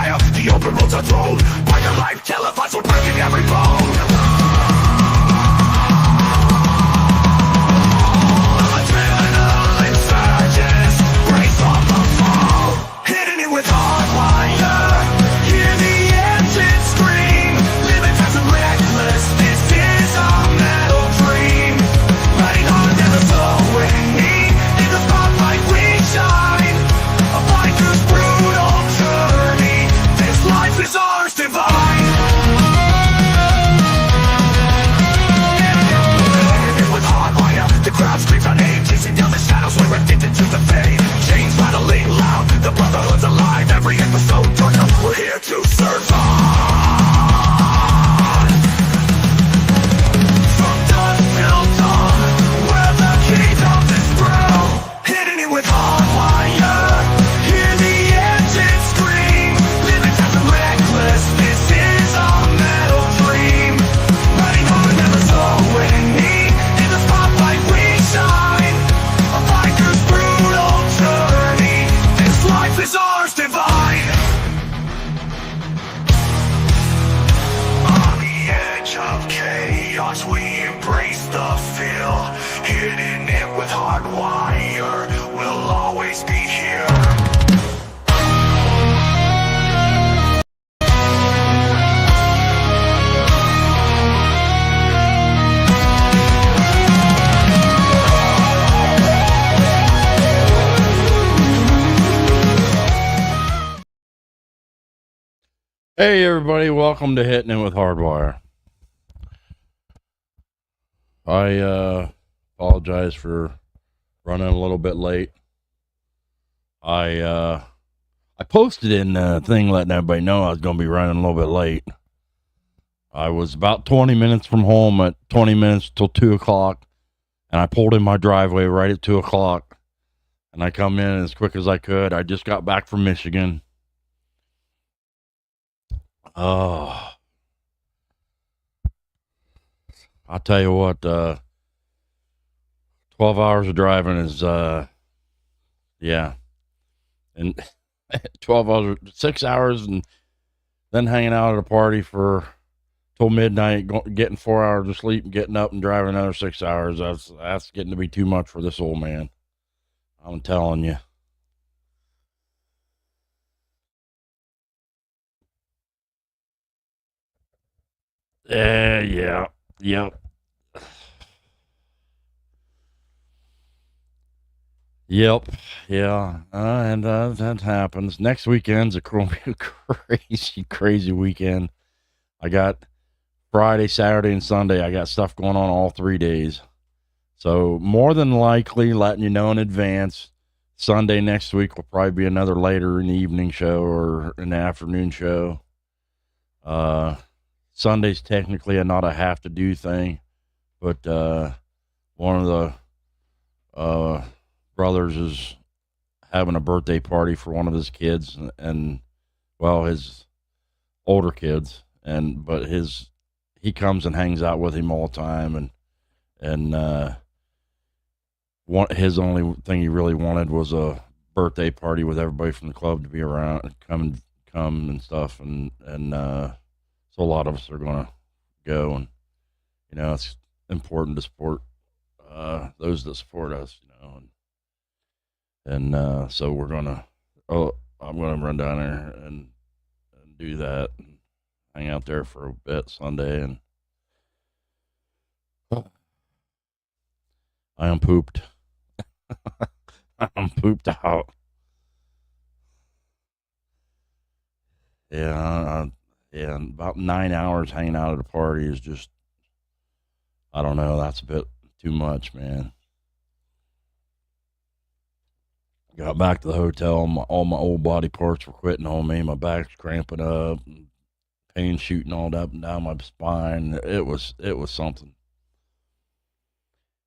hardwire. The open roads are thrown by the life televised, we're breaking every bone. Adrenaline surges, brace on the fall. Hitting it with hardwire. Hear the engine scream. Living fast and reckless, this is our metal dream. Riding hard, never slowing. In the spotlight we shine. A biker's brutal journey. This life is ours divine. With hardwire, the crowd screams our name, chasing down the shadows, we're addicted to the fame. Chains rattling loud, the brotherhood's alive. Every episode turns up, we're here to survive. From dusk till dawn, we're the kingdom is through. Hitting it with hardwire. Hear the engine scream. Living fast and reckless, this is our metal dream. Riding hard, never slowing. In the spotlight we shine. A biker's brutal journey. This life is ours divine. On the edge of chaos, we embrace the feel. Hitting it with hardwire. We'll always be here. Hey everybody, welcome to Hittin' It with HardWire. I apologize for running a little bit late. I posted in the thing letting everybody know I was going to be running a little bit late. I was about 20 minutes from home at 20 minutes till 2 o'clock, and I pulled in my driveway right at 2 o'clock, and I come in as quick as I could. I just got back from Michigan. Oh, I'll tell you what, 12 hours of driving is, yeah, and 12 hours, 6 hours, and then hanging out at a party for till midnight, getting 4 hours of sleep and getting up and driving another 6 hours. That's getting to be too much for this old man. I'm telling you. Yeah. Yep. Yeah. And that happens. Next weekend's a crazy weekend. I got Friday, Saturday, and Sunday. I got stuff going on all 3 days. So more than likely, letting you know in advance, Sunday next week will probably be another later in the evening show or an afternoon show. Sunday's technically not a have to do thing, but one of the brothers is having a birthday party for one of his kids, and well, his older kids, but he comes and hangs out with him all the time, and his only thing he really wanted was a birthday party with everybody from the club to be around and come and stuff, and so a lot of us are going to go, and, it's important to support those that support us, and so I'm going to run down there and do that and hang out there for a bit Sunday, and I am pooped. I'm pooped out. Yeah, about 9 hours hanging out at a party is just, I don't know, that's a bit too much, man. Got back to the hotel, all my old body parts were quitting on me. My back's cramping up, and pain shooting all up and down my spine. It was something.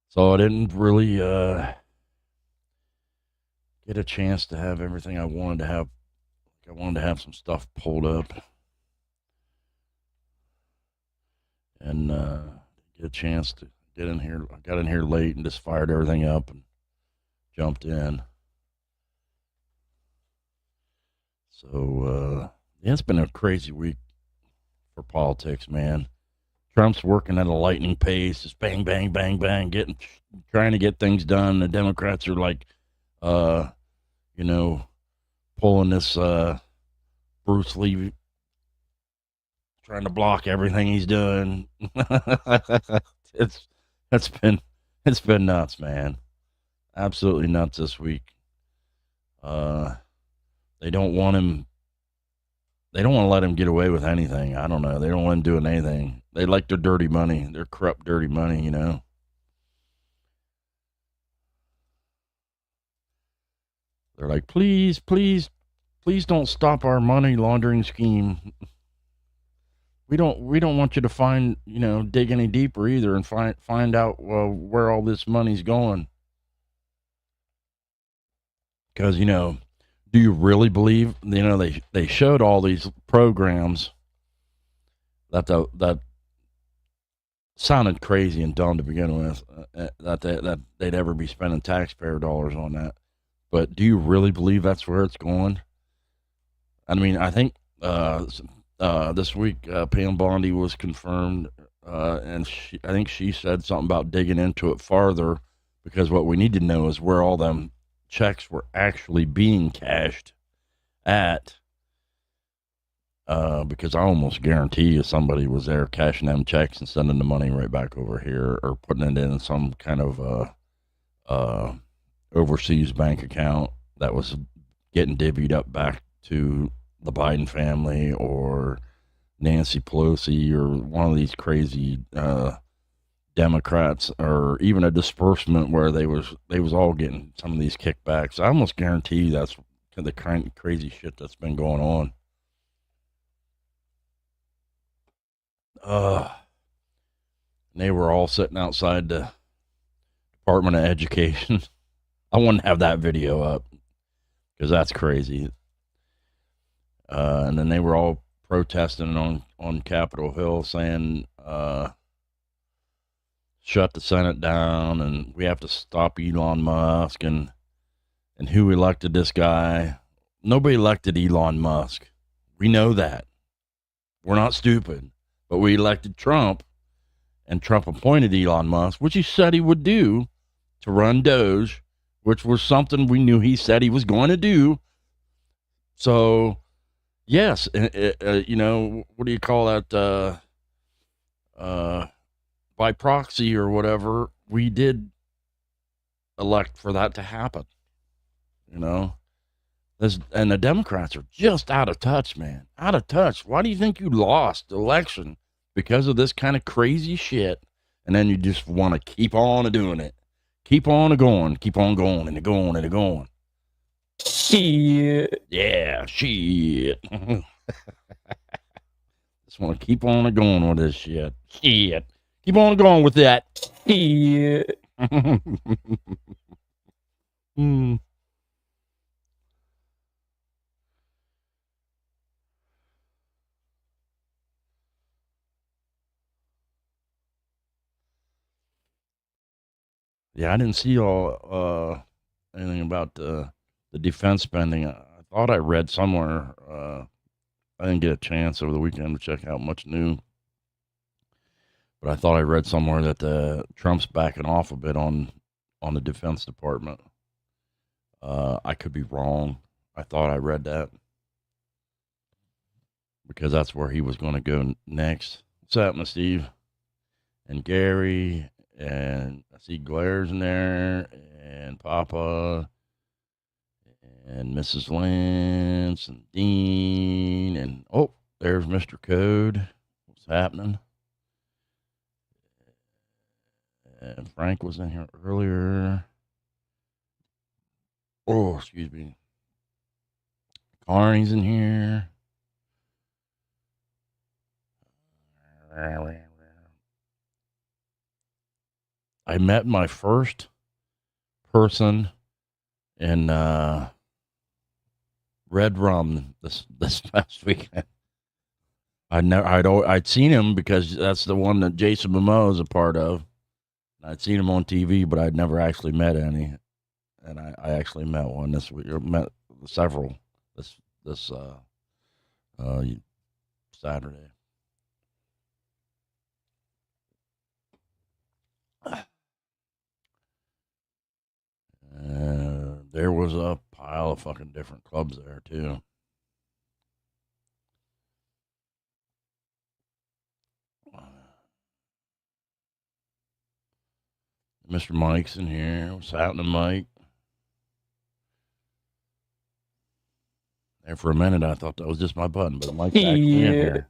So I didn't really get a chance to have everything I wanted to have. I wanted to have some stuff pulled up. And get a chance to get in here. I got in here late and just fired everything up and jumped in. So, Yeah, it's been a crazy week for politics, man. Trump's working at a lightning pace, just bang, bang, bang, bang, trying to get things done. The Democrats are like, uh, you know, pulling this Bruce Lee, trying to block everything he's doing. it's it's been it's been nuts, man. Absolutely nuts this week. Uh, they don't want him. They don't want to let him get away with anything. I don't know. They don't want him doing anything. They like their dirty money, their corrupt, dirty money. They're like, please, please, please don't stop our money laundering scheme. We don't want you to dig any deeper either and find out where all this money's going. Because do you really believe? They showed all these programs that sounded crazy and dumb to begin with. That they'd ever be spending taxpayer dollars on that. But do you really believe that's where it's going? I mean, I think this week Pam Bondi was confirmed, and I think she said something about digging into it farther, because what we need to know is where all them checks were actually being cashed at. Because I almost guarantee you somebody was there cashing them checks and sending the money right back over here, or putting it in some kind of overseas bank account that was getting divvied up back to the Biden family or Nancy Pelosi or one of these crazy Democrats, or even a disbursement where they was all getting some of these kickbacks. I almost guarantee that's the kind of crazy shit that's been going on. They were all sitting outside the Department of Education. I wouldn't have that video up because that's crazy. And then they were all protesting on Capitol Hill, saying, shut the Senate down, and we have to stop Elon Musk, and who elected this guy. Nobody elected Elon Musk. We know that. We're not stupid. But we elected Trump, and Trump appointed Elon Musk, which he said he would do, to run Doge, which was something we knew he said he was going to do. So, yes, what do you call that? By proxy or whatever, we did elect for that to happen. And the Democrats are just out of touch, man. Out of touch. Why do you think you lost the election? Because of this kind of crazy shit. And then you just want to keep on doing it. Keep on going. Keep on going and going and going. Shit. Yeah, shit. Just want to keep on going with this shit. Shit. Keep on going with that. Shit. Yeah, I didn't see anything about the defense spending. I thought I read somewhere. I didn't get a chance over the weekend to check out much new, but I thought I read somewhere that Trump's backing off a bit on the Defense Department. I could be wrong. I thought I read that because that's where he was going to go next. What's happening, Steve? And Gary, and I see Glare's in there, and Papa, and Mrs. Lance, and Dean, and there's Mr. Code. What's happening? And Frank was in here earlier. Oh, excuse me. Carney's in here. I met my first person in Red Rum this past weekend. I'd seen him because that's the one that Jason Momoa is a part of. I'd seen him on TV, but I'd never actually met any. And I actually met one this week. Met several this Saturday. There was a pile of fucking different clubs there too. Mr. Mike's in here. What's happening, Mike? And for a minute, I thought that was just my button, but Mike's actually in here.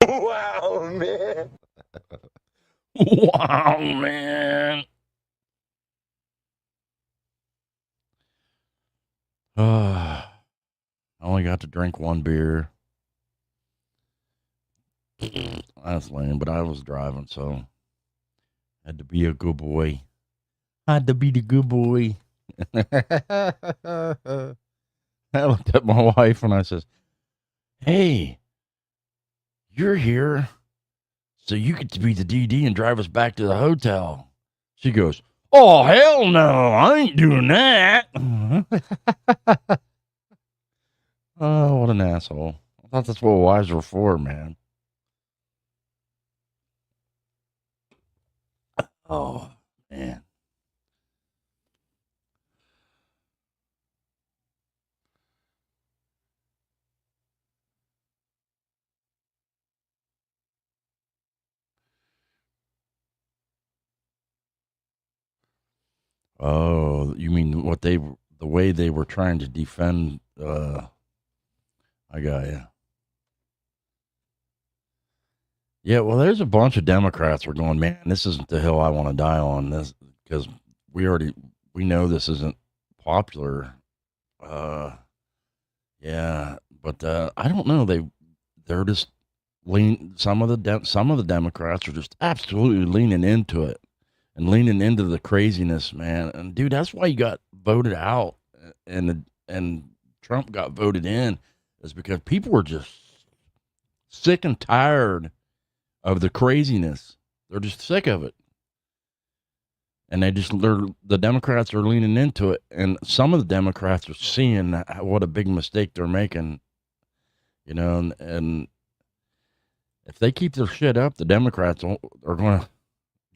Wow, man. Wow, man. I only got to drink one beer. That's lame, but I was driving, so had to be a good boy. Had to be the good boy. I looked at my wife and I says, "Hey, you're here, so you get to be the DD and drive us back to the hotel." She goes, "Oh, hell no, I ain't doing that." Oh, what an asshole. I thought that's what wives were for, man. Oh, man. Oh, you mean the way they were trying to defend, I got you. Yeah, well, there's a bunch of Democrats who are going, man, this isn't the hill I want to die on. This because we know this isn't popular. Yeah, but I don't know. They're just some of the Democrats are just absolutely leaning into it and leaning into the craziness, man. And dude, that's why you got voted out and Trump got voted in, is because people were just sick and tired of the craziness. They're just sick of it. And the Democrats are leaning into it. And some of the Democrats are seeing what a big mistake they're making, and if they keep their shit up, the Democrats are going to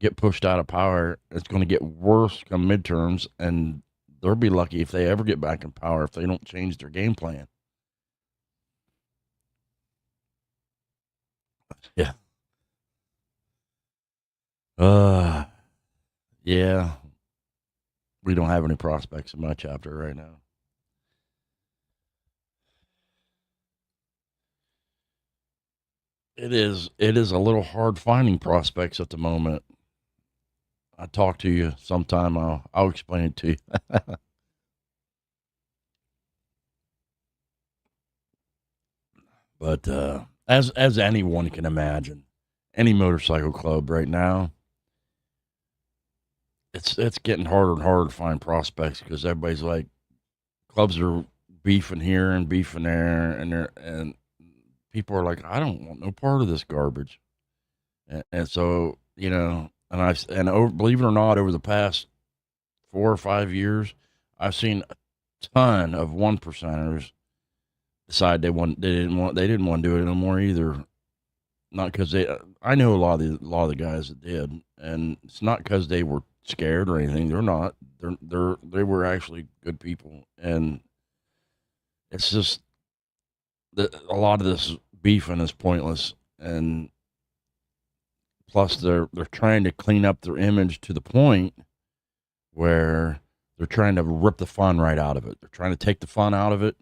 get pushed out of power. It's going to get worse come midterms, and they'll be lucky if they ever get back in power if they don't change their game plan. Yeah. Yeah. We don't have any prospects in my chapter right now. It is a little hard finding prospects at the moment. I'll talk to you sometime. I'll explain it to you. But as anyone can imagine, any motorcycle club right now, it's getting harder and harder to find prospects because everybody's like, clubs are beefing here and beefing there, and people are like, I don't want no part of this garbage, and so believe it or not, over the past 4 or 5 years, I've seen a ton of 1%ers decide they didn't want to do it no more either. Not because I know a lot of the guys that did, and it's not because they were scared or anything. They're not. They were actually good people, and it's just that a lot of this beefing is pointless, and plus they're trying to clean up their image to the point where they're trying to rip the fun right out of it. They're trying to take the fun out of it,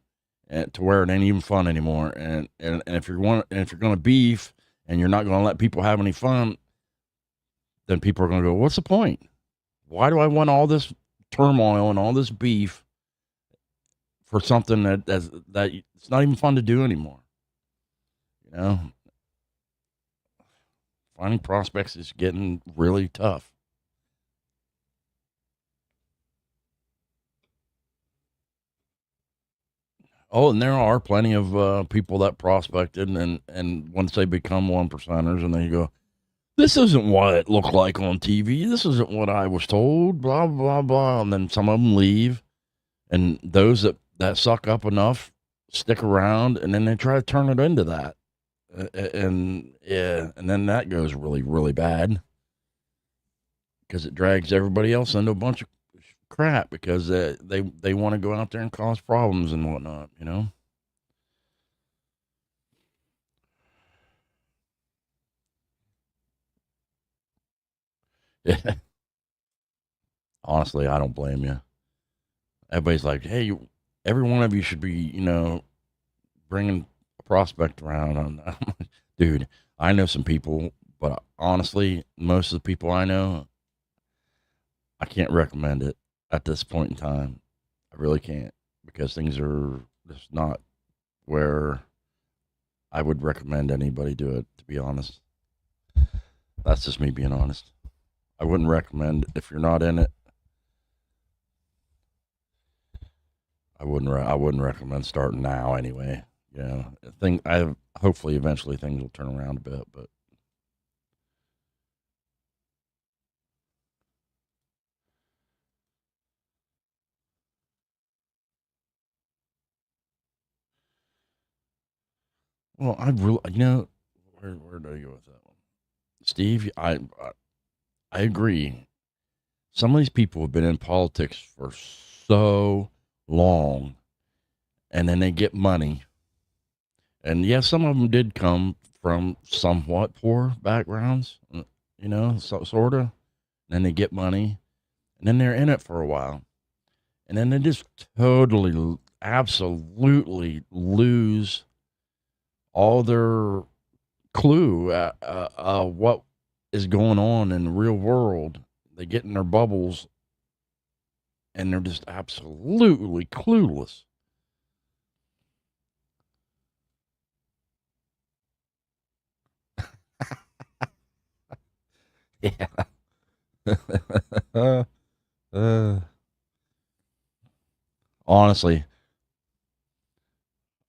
and to where it ain't even fun anymore. And if you're going to beef and you're not going to let people have any fun, then people are going to go, what's the point? Why do I want all this turmoil and all this beef for something that it's not even fun to do anymore? Finding prospects is getting really tough. Oh, and there are plenty of people that prospected, and once they become 1%ers, and then you go, this isn't what it looked like on TV. This isn't what I was told, blah, blah, blah. And then some of them leave. And those that suck up enough stick around, and then they try to turn it into that. And then that goes really, really bad because it drags everybody else into a bunch of crap because they want to go out there and cause problems and whatnot, you know? Yeah. Honestly, I don't blame you. Everybody's like, hey, every one of you should be, bringing a prospect around. Dude, I know some people, but honestly, most of the people I know, I can't recommend it at this point in time. I really can't because things are just not where I would recommend anybody do it, to be honest. That's just me being honest. I wouldn't recommend if you're not in it. I wouldn't recommend starting now anyway. I hopefully eventually things will turn around a bit, but well, I really, where do I go with that one? Steve, I agree. Some of these people have been in politics for so long, and then they get money. And yes, some of them did come from somewhat poor backgrounds, sort of. Then they get money, and then they're in it for a while. And then they just totally, absolutely lose all their clue what is going on in the real world. They get in their bubbles, and they're just absolutely clueless. Yeah. uh, honestly,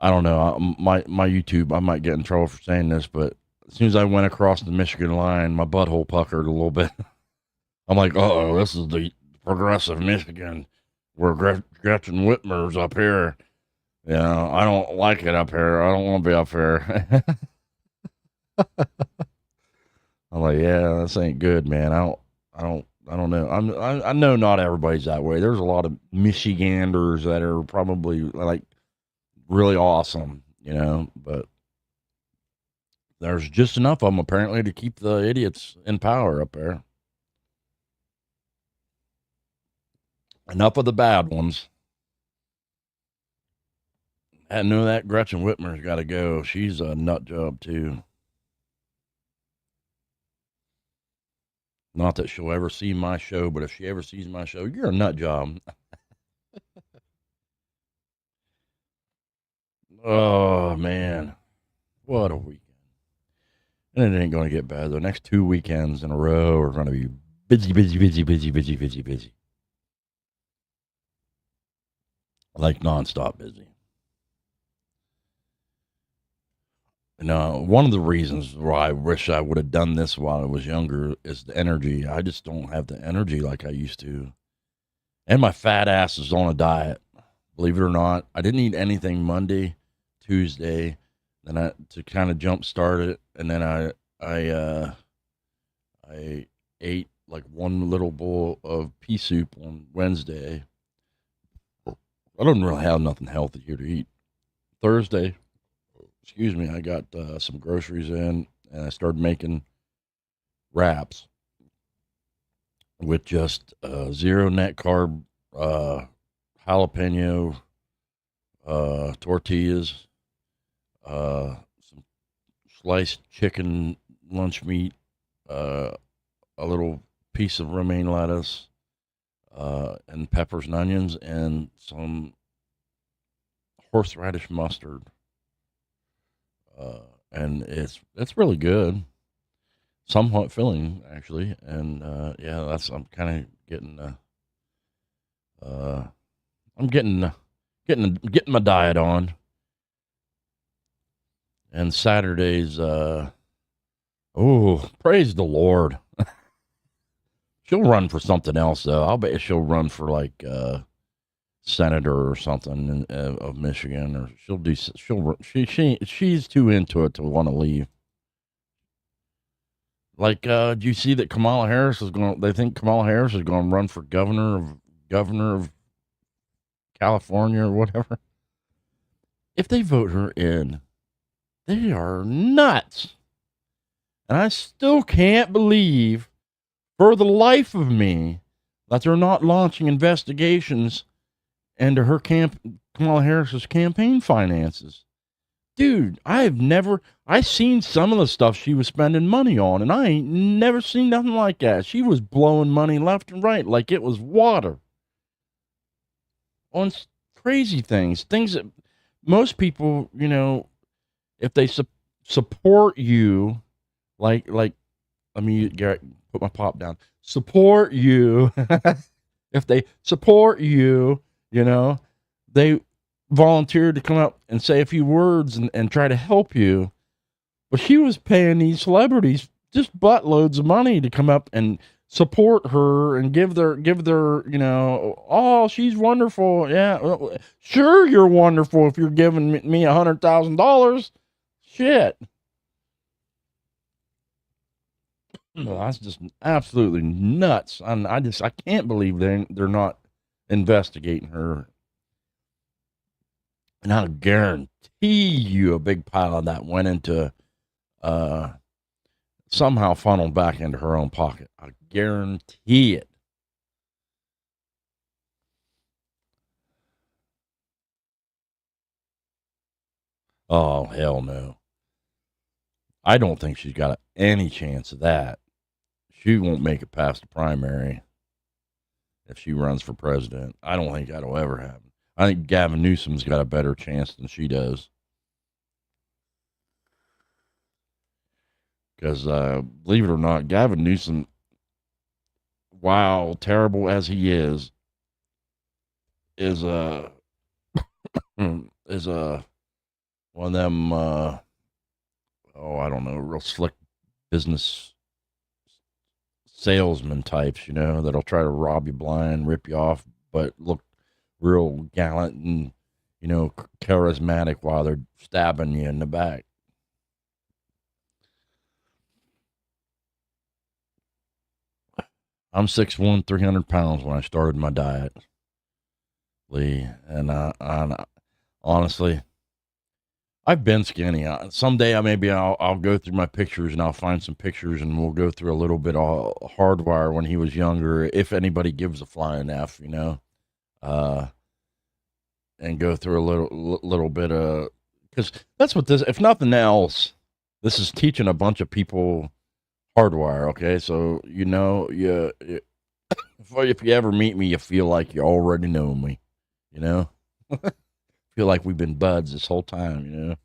I don't know. My YouTube, I might get in trouble for saying this, but as soon as I went across the Michigan line, my butthole puckered a little bit. I'm like, oh, this is the progressive Michigan where Gretchen Whitmer's up here. I don't like it up here. I don't want to be up here. I'm like, yeah, this ain't good, man. I don't know. I know not everybody's that way. There's a lot of Michiganders that are probably like really awesome, but there's just enough of them apparently to keep the idiots in power up there. Enough of the bad ones. I know that Gretchen Whitmer's got to go. She's a nut job too. Not that she'll ever see my show, but if she ever sees my show, you're a nut job. Oh man, what a weekend! And it ain't going to get bad. The next 2 weekends in a row are going to be busy, busy, busy, busy, busy, busy, busy, like nonstop busy. One of the reasons why I wish I would have done this while I was younger is the energy. I just don't have the energy like I used to. And my fat ass is on a diet. Believe it or not, I didn't eat anything Monday, Tuesday, then I to kind of jump start it, and then I ate like one little bowl of pea soup on Wednesday. I don't really have nothing healthy here to eat. Thursday, excuse me, I got some groceries in, and I started making wraps with just zero net carb jalapeno tortillas, some sliced chicken lunch meat, a little piece of romaine lettuce, and peppers and onions, and some horseradish mustard. And it's really good, somewhat filling actually, and yeah, I'm kind of getting I'm getting my diet on. And Saturdays, praise the Lord. She'll run for something else though. I'll bet she'll run for like senator or something of Michigan, or she's too into it to want to leave. Like, do you see that Kamala Harris is going? They think Kamala Harris is going to run for governor of California or whatever. If they vote her in, they are nuts. And I still can't believe, for the life of me, that they're not launching investigations into Kamala Harris's campaign finances. Dude, I seen some of the stuff she was spending money on, and I ain't never seen nothing like that. She was blowing money left and right like it was water on crazy things that most people, if they support you, like, let me put my pop down. Support you. If they support you, they volunteered to come up and say a few words and try to help you. But she was paying these celebrities just buttloads of money to come up and support her and give their, oh, she's wonderful. Yeah, sure, you're wonderful if you're giving me $100,000. Shit. No, that's just absolutely nuts. I can't believe they're not investigating her. And I guarantee you a big pile of that went into somehow funneled back into her own pocket. I guarantee it. Oh, hell no. I don't think she's got any chance of that. She won't make it past the primary if she runs for president. I don't think that'll ever happen. I think Gavin Newsom's got a better chance than she does. Because, believe it or not, Gavin Newsom, while terrible as he is one of them, I don't know, real slick business salesman types, that'll try to rob you blind, rip you off, but look real gallant and, charismatic while they're stabbing you in the back. I'm 6'1", 300 pounds when I started my diet, Lee, and I honestly, I've been skinny. Someday I'll go through my pictures and I'll find some pictures and we'll go through a little bit of HardWire when he was younger, if anybody gives a flying F, and go through a little bit of, because that's what this, if nothing else, this is teaching a bunch of people HardWire. Okay, so if you ever meet me, you feel like you already know me, feel like we've been buds this whole time,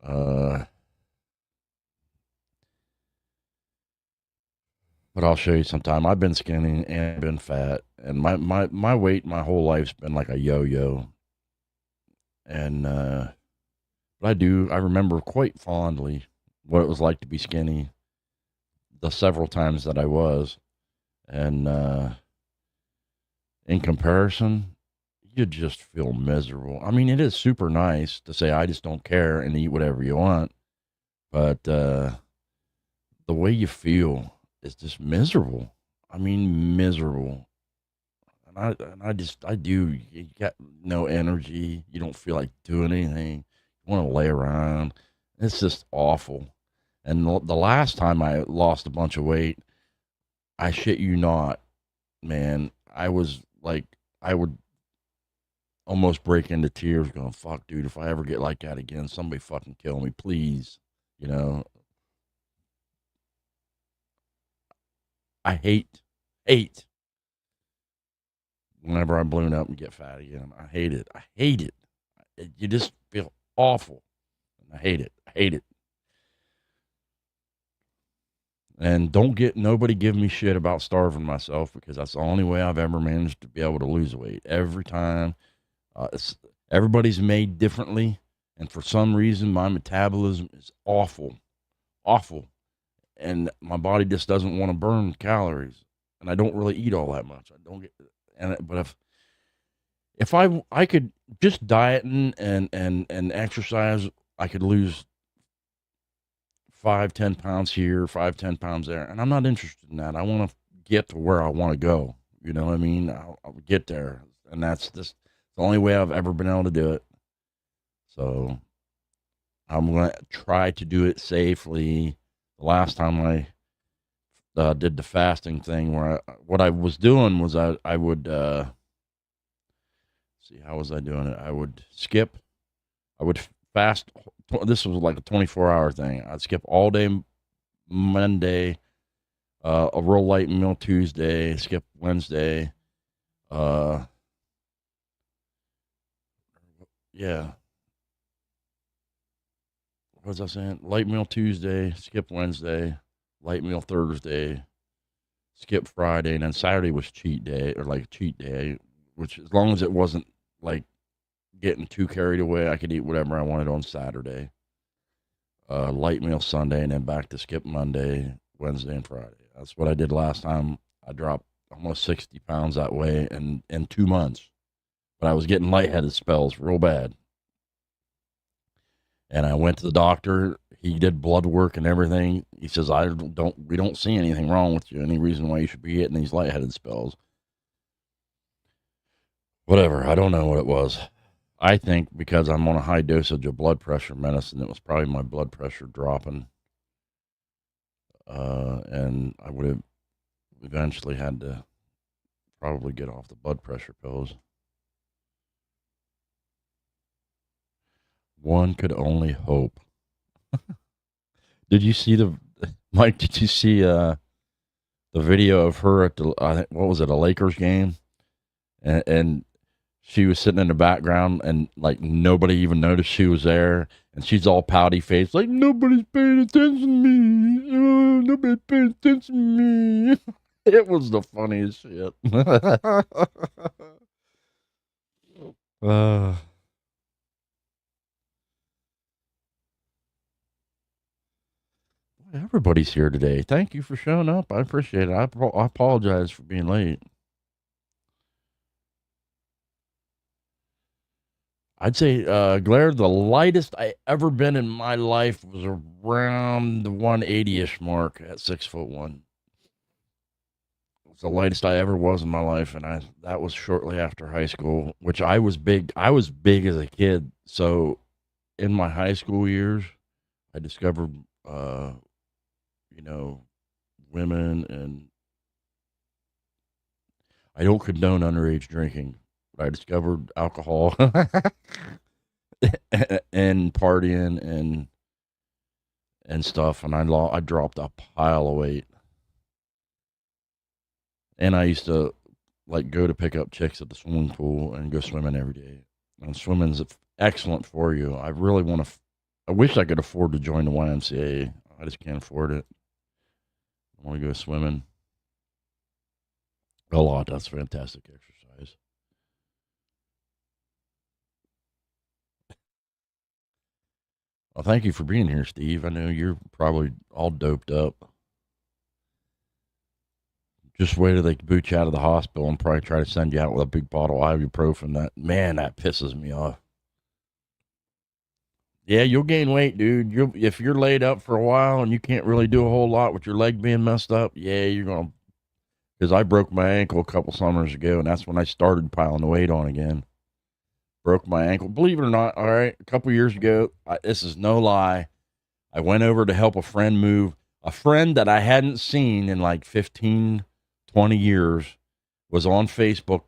but I'll show you sometime. I've been skinny and been fat, and my weight my whole life's been like a yo-yo. And but I remember quite fondly what it was like to be skinny the several times that I was. And in comparison, you just feel miserable. I mean, it is super nice to say, I just don't care and eat whatever you want. But the way you feel is just miserable. I mean, miserable. And you got no energy. You don't feel like doing anything. You want to lay around. It's just awful. And the last time I lost a bunch of weight, I shit you not, man, I was like, I would almost break into tears going, fuck, dude, if I ever get like that again, somebody fucking kill me, please. I hate whenever I balloon up and get fat again. I hate it. You just feel awful. I hate it. And nobody give me shit about starving myself, because that's the only way I've ever managed to be able to lose weight. Every time, everybody's made differently. And for some reason, my metabolism is awful. And my body just doesn't want to burn calories. And I don't really eat all that much. but if I could just diet and exercise, I could lose 5-10 pounds here, 5-10 pounds there, and I'm not interested in that. I want to get to where I want to go. You know what I mean? I'll get there, and that's just the only way I've ever been able to do it. So I'm gonna try to do it safely. The last time I did the fasting thing, what I was doing was I would see, how was I doing it? I would fast. This was like a 24-hour thing. I'd skip all day Monday, a real light meal Tuesday, skip Wednesday. Yeah. What was I saying? Light meal Tuesday, skip Wednesday, light meal Thursday, skip Friday, and then Saturday was cheat day, or like cheat day, which as long as it wasn't like getting too carried away, I could eat whatever I wanted on Saturday. Light meal Sunday, and then back to skip Monday, Wednesday, and Friday. That's what I did last time. I dropped almost 60 pounds that way in 2 months. But I was getting lightheaded spells real bad. And I went to the doctor. He did blood work and everything. He says, we don't see anything wrong with you. Any reason why you should be getting these lightheaded spells. Whatever. I don't know what it was. I think because I'm on a high dosage of blood pressure medicine, it was probably my blood pressure dropping. And I would have eventually had to probably get off the blood pressure pills. One could only hope. Did you see Mike, did you see the video of her at what was it, a Lakers game? And she was sitting in the background, and like nobody even noticed she was there, and she's all pouty faced, like nobody's paying attention to me. Oh, nobody's paying attention to me. It was the funniest shit. Everybody's here today. Thank you for showing up. I appreciate it. I apologize for being late. I'd say, Blair, the lightest I ever been in my life was around the 180-ish mark at 6'1". It's the lightest I ever was in my life, and that was shortly after high school, which I was big. I was big as a kid. So in my high school years, I discovered, women, and I don't condone underage drinking. I discovered alcohol and partying and stuff, and I dropped a pile of weight. And I used to like go to pick up chicks at the swimming pool and go swimming every day. And swimming's excellent for you. I really want to. I wish I could afford to join the YMCA. I just can't afford it. I want to go swimming a lot. That's fantastic exercise. Well, thank you for being here, Steve. I know you're probably all doped up. Just wait till they boot you out of the hospital and probably try to send you out with a big bottle of ibuprofen. That pisses me off. Yeah, you'll gain weight, dude. If you're laid up for a while and you can't really do a whole lot with your leg being messed up, yeah, you're going to. Because I broke my ankle a couple summers ago, and that's when I started piling the weight on again. Broke my ankle. Believe it or not, all right, a couple years ago, this is no lie. I went over to help a friend move. A friend that I hadn't seen in like 15, 20 years was on Facebook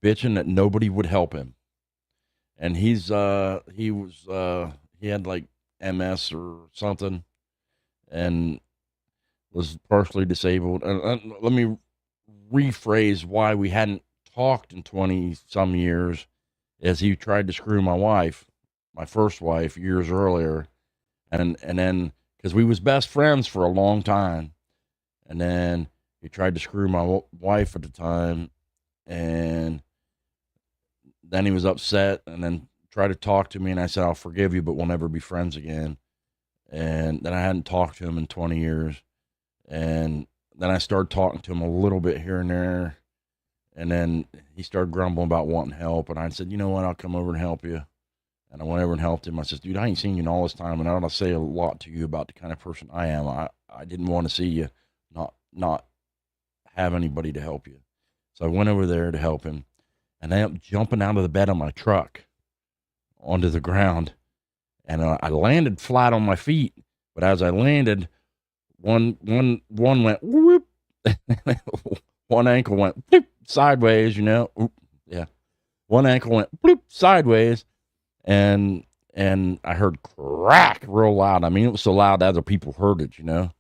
bitching that nobody would help him. And he had like MS or something and was partially disabled. And let me rephrase why we hadn't talked in 20 some years, as he tried to screw my wife, my first wife, years earlier. And then, because we was best friends for a long time. And then he tried to screw my wife at the time. And then he was upset and then tried to talk to me. And I said, I'll forgive you, but we'll never be friends again. And then I hadn't talked to him in 20 years. And then I started talking to him a little bit here and there. And then he started grumbling about wanting help. And I said, you know what? I'll come over and help you. And I went over and helped him. I said, dude, I ain't seen you in all this time. And I ought to say a lot to you about the kind of person I am. I didn't want to see you not have anybody to help you. So I went over there to help him. And I ended up jumping out of the bed of my truck onto the ground. And I landed flat on my feet. But as I landed, one went whoop. One ankle went bloop, sideways, you know. Oop, yeah. One ankle went bloop, sideways. And I heard crack real loud. I mean, it was so loud that other people heard it, you know.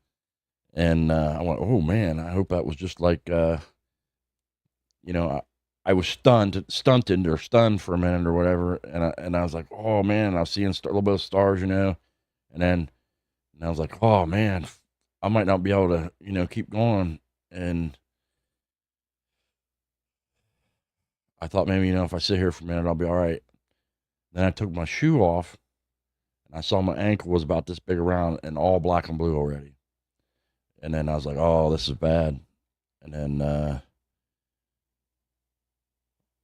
And I went, oh, man, I hope that was just like, you know, I was stunted or stunned for a minute or whatever. And I was like, oh, man, I was seeing a little bit of stars, you know. And I was like, oh, man, I might not be able to, you know, keep going. And I thought maybe, you know, if I sit here for a minute, I'll be all right. Then I took my shoe off, and I saw my ankle was about this big around and all black and blue already. And then I was like, oh, this is bad. And then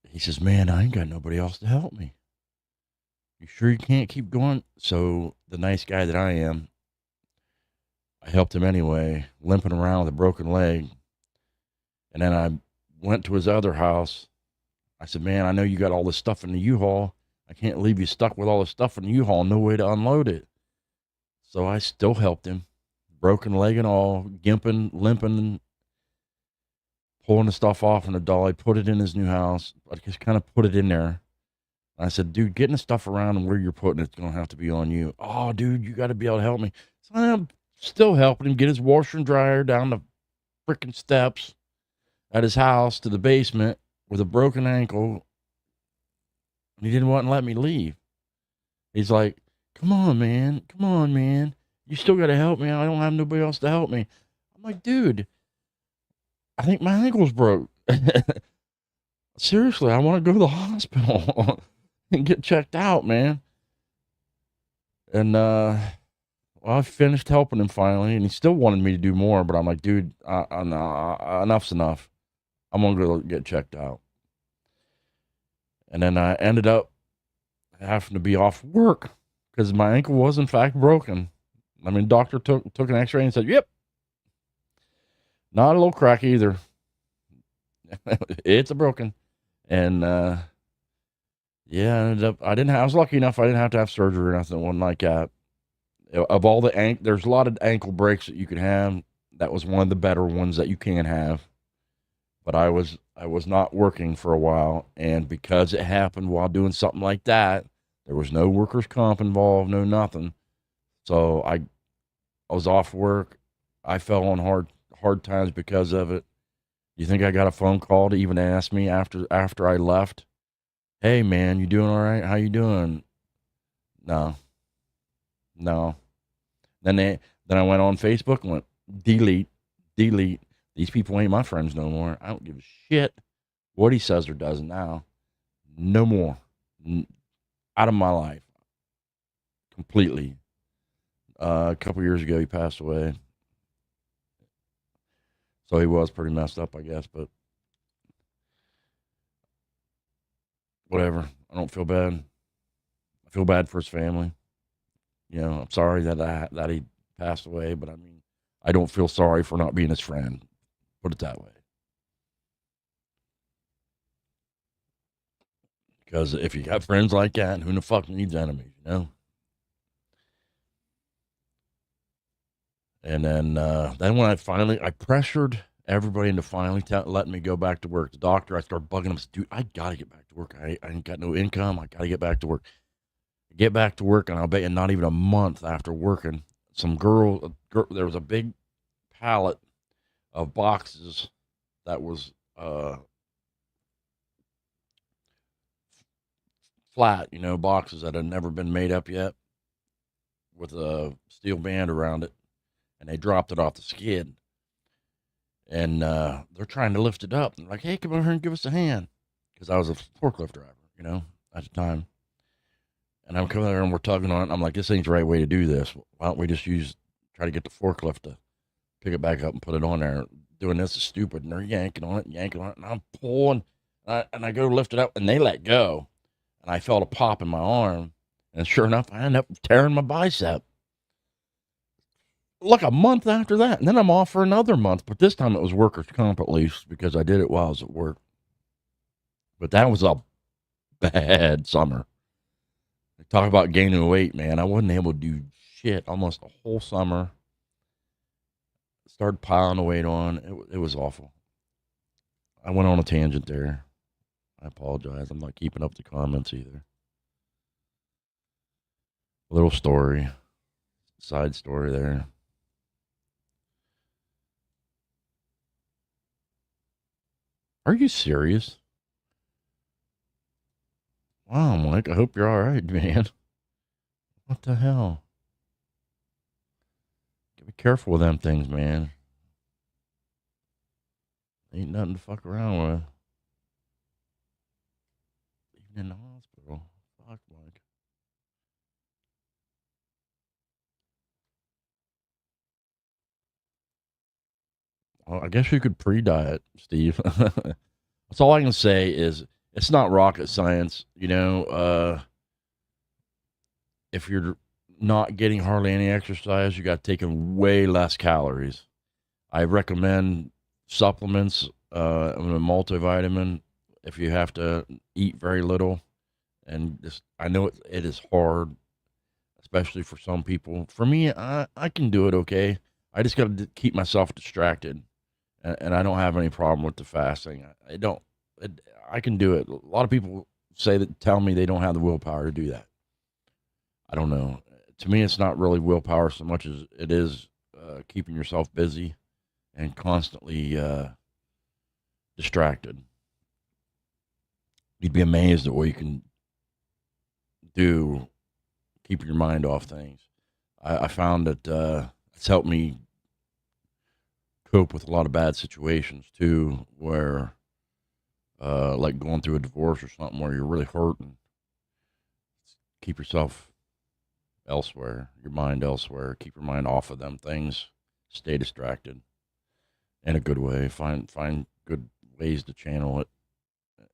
he says, man, I ain't got nobody else to help me. You sure you can't keep going? So the nice guy that I am, I helped him anyway, limping around with a broken leg. And then I went to his other house. I said, man, I know you got all this stuff in the U-Haul. I can't leave you stuck with all this stuff in the U-Haul, no way to unload it. So I still helped him, broken leg and all, gimping, limping, pulling the stuff off in the dolly, put it in his new house. I just kind of put it in there. And I said, dude, getting the stuff around and where you're putting it's going to have to be on you. Oh, dude, you got to be able to help me. So I'm still helping him get his washer and dryer down the freaking steps at his house to the basement with a broken ankle. And he didn't want to let me leave. He's like, come on, man. Come on, man. You still got to help me. I don't have nobody else to help me. I'm like, dude, I think my ankle's broke. Seriously, I want to go to the hospital and get checked out, man. And, well, I finished helping him finally, and he still wanted me to do more, but I'm like, dude, enough's enough. I'm going to go get checked out. And then I ended up having to be off work because my ankle was, in fact, broken. I mean, doctor took an x-ray and said, yep, not a little crack either. It's a broken. And, yeah, I was lucky enough I didn't have to have surgery or nothing, wasn't like that. Of all the there's a lot of ankle breaks that you can have. That was one of the better ones that you can have. But I was not working for a while, and because it happened while doing something like that, there was no workers' comp involved, no nothing. So I was off work. I fell on hard times because of it. You think I got a phone call to even ask me after I left? Hey man, you doing all right? How you doing? No. Then I went on Facebook and went delete. These people ain't my friends no more. I don't give a shit what he says or does now. No more. Out of my life. Completely. A couple years ago, he passed away. So he was pretty messed up, I guess, but whatever. I don't feel bad. I feel bad for his family. You know, I'm sorry that he passed away, but I mean, I don't feel sorry for not being his friend. Put it that way. Because if you got friends like that, who the fuck needs enemies, you know? And then when I pressured everybody into finally letting me go back to work. The doctor, I started bugging him. Dude, I got to get back to work. I ain't got no income. I got to get back to work. Get back to work, and I'll bet you not even a month after working, some girl, there was a big pallet of boxes that was flat, you know, boxes that had never been made up yet with a steel band around it, and they dropped it off the skid. And they're trying to lift it up. They're like, hey, come over here and give us a hand. Because I was a forklift driver, you know, at the time. And I'm coming there and we're tugging on it. I'm like, this ain't the right way to do this. Why don't we just try to get the forklift to pick it back up and put it on there. Doing this is stupid, and they're yanking on it, and I'm pulling, and I go to lift it up, and they let go, and I felt a pop in my arm, and sure enough, I ended up tearing my bicep. Like a month after that, and then I'm off for another month, but this time it was workers' comp at least because I did it while I was at work. But that was a bad summer. Talk about gaining weight, man. I wasn't able to do shit almost a whole summer. Started piling the weight on. It was awful. I went on a tangent there. I apologize. I'm not keeping up the comments either. Little story, side story there. Are you serious? Wow, Mike, I hope you're all right, man. What the hell? Be careful with them things, man. Ain't nothing to fuck around with. Even in the hospital. Fuck, Mike. Well, I guess you could pre-diet, Steve. That's all I can say is it's not rocket science. If you're not getting hardly any exercise, you got to take in way less calories. I recommend supplements, a multivitamin if you have to eat very little. And just, I know it is hard, especially for some people. For me, I can do it okay. I just got to keep myself distracted, and I don't have any problem with the fasting. I don't. I can do it. A lot of people tell me they don't have the willpower to do that. I don't know. To me, it's not really willpower so much as it is keeping yourself busy and constantly distracted. You'd be amazed at what you can do keeping your mind off things. I found that it's helped me cope with a lot of bad situations too, where like going through a divorce or something where you're really hurting. Keep yourself elsewhere, your mind elsewhere. Keep your mind off of them things. Stay distracted in a good way. Find good ways to channel it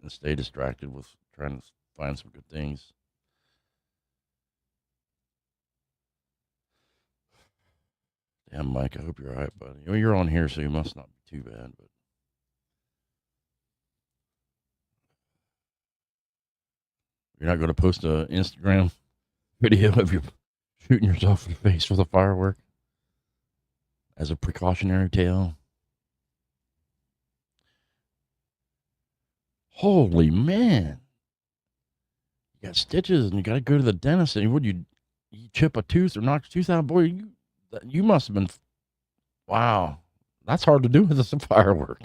and stay distracted with trying to find some good things. Damn, Mike, I hope you're all right, buddy. Well, you're on here, so you must not be too bad, but you're not going to post an Instagram video of you shooting yourself in the face with a firework as a precautionary tale. Holy man. You got stitches and you got to go to the dentist, and you chip a tooth or knock a tooth out? Boy, you must have been, wow. That's hard to do with a firework.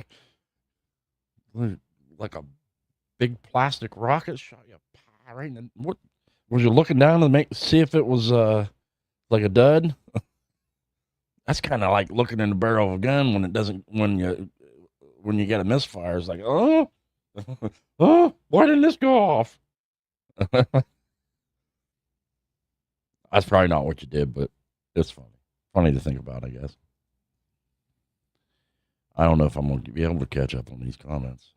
Like a big plastic rocket shot you right in the, what was you looking down to see if it was like a dud? That's kind of like looking in the barrel of a gun when you get a misfire. It's like, oh, oh, why didn't this go off? That's probably not what you did, but it's funny to think about, I guess. I don't know if I'm going to be able to catch up on these comments.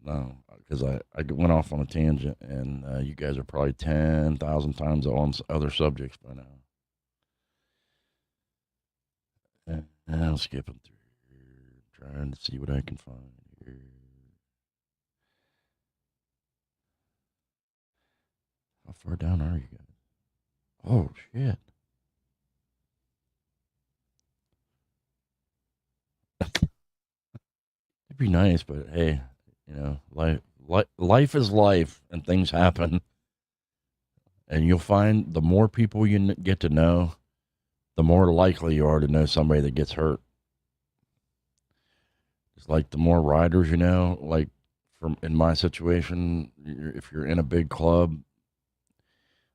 No, because I went off on a tangent, and you guys are probably 10,000 times on other subjects by now. And I'm skipping through, trying to see what I can find here. How far down are you guys? Oh, shit. It'd be nice, but hey, life is life, and things happen. And you'll find the more people you get to know, the more likely you are to know somebody that gets hurt. It's like the more riders you know, like in my situation, if you're in a big club,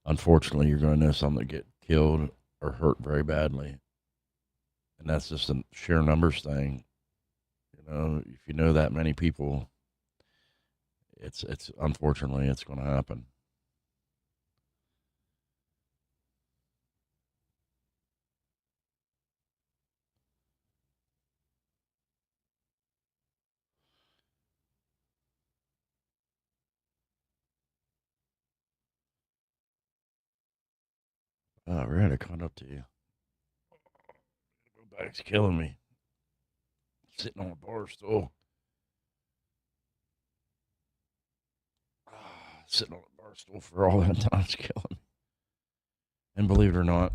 unfortunately, you're going to know someone that get killed or hurt very badly. And that's just a sheer numbers thing. If you know that many people, it's unfortunately it's going to happen. Oh, right, I caught up to you. Go back's killing me. Sitting on a bar stool. Sitting on a bar stool for all that time is killing me. And believe it or not,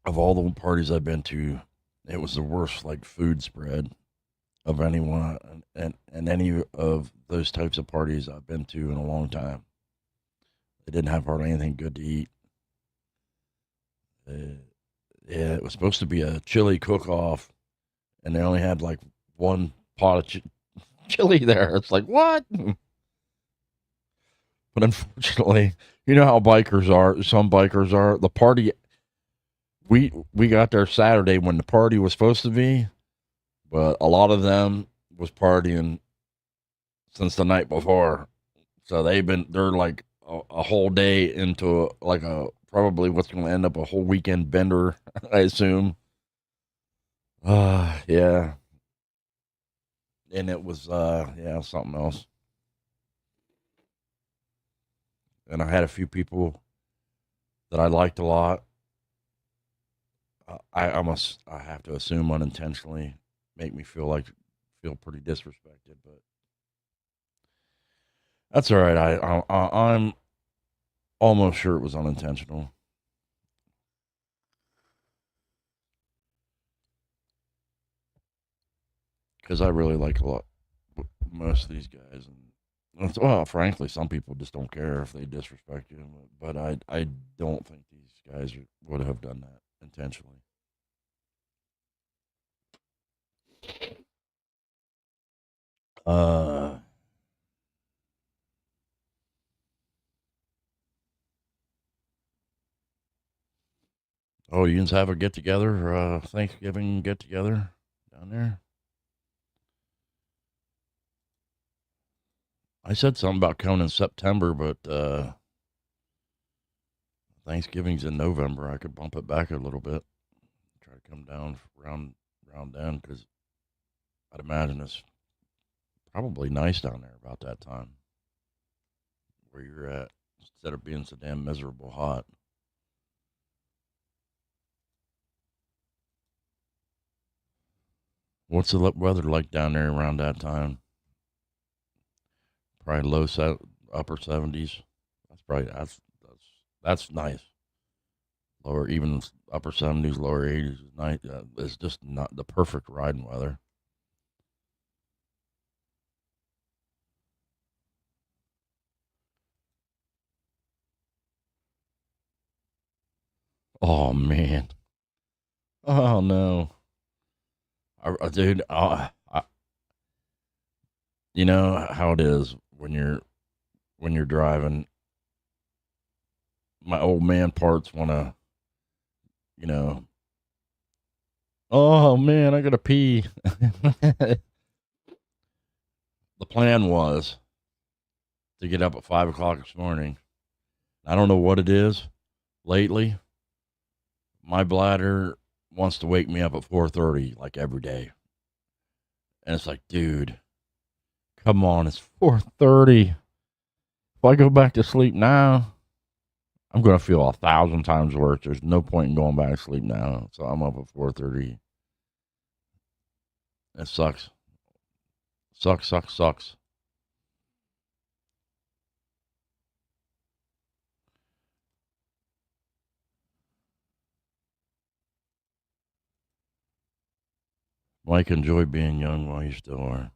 of all the parties I've been to, it was the worst like food spread of anyone and any of those types of parties I've been to in a long time. They didn't have hardly anything good to eat. Yeah, it was supposed to be a chili cook-off, and they only had like one pot of chili there. It's like, what? But unfortunately, you know how bikers are. Some bikers are. The party, we got there Saturday when the party was supposed to be, but a lot of them was partying since the night before. So they're like a whole day into like a probably what's going to end up a whole weekend bender, I assume. Yeah. And it was yeah, something else. And I had a few people that I liked a lot. I have to assume unintentionally make me feel pretty disrespected, but that's all right. I'm almost sure it was unintentional because I really like a lot most of these guys, and well, frankly, some people just don't care if they disrespect you, but I don't think these guys would have done that intentionally. Uh, oh, you guys have a get together, Thanksgiving get together down there. I said something about coming in September, but Thanksgiving's in November. I could bump it back a little bit. Try to come down around then because I'd imagine it's probably nice down there about that time where you're at instead of being so damn miserable hot. What's the weather like down there around that time? Probably upper 70s. That's nice. Lower even upper 70s, lower 80s is nice. It's just not the perfect riding weather. Oh man. Oh no. Dude, you know how it is when you're driving. My old man parts want to, you know. Oh man, I gotta pee. The plan was to get up at 5 o'clock this morning. I don't know what it is lately. My bladder wants to wake me up at 4:30 like every day, and it's like, dude, come on, it's 4:30. If I go back to sleep now, I'm gonna feel 1,000 times worse. There's no point in going back to sleep now. So I'm up at 4:30. It sucks. Sucks. Mike, enjoy being young while you still are.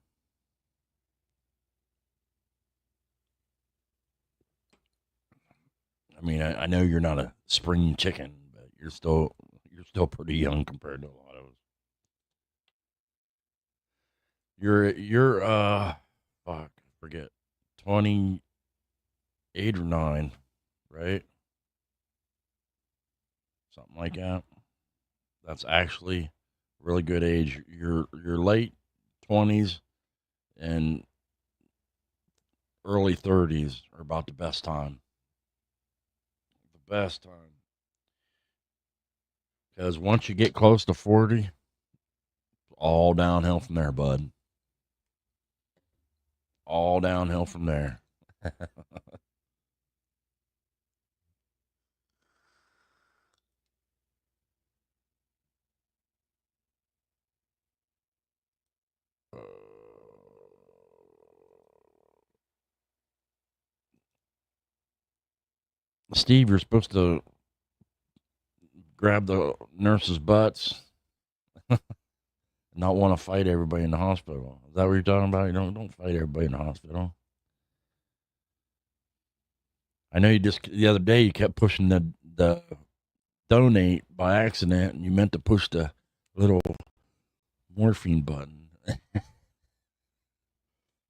I mean, I know you're not a spring chicken, but you're still pretty young compared to a lot of us. You're fuck, forget 28 or 9, right? Something like that. That's actually really good age. Your late 20s and early 30s are about the best time. The best time. Because once you get close to 40, all downhill from there, bud. All downhill from there. Steve, you're supposed to grab the nurses' butts, not want to fight everybody in the hospital. Is that what you're talking about? You don't fight everybody in the hospital. I know you just the other day you kept pushing the donate by accident, and you meant to push the little morphine button.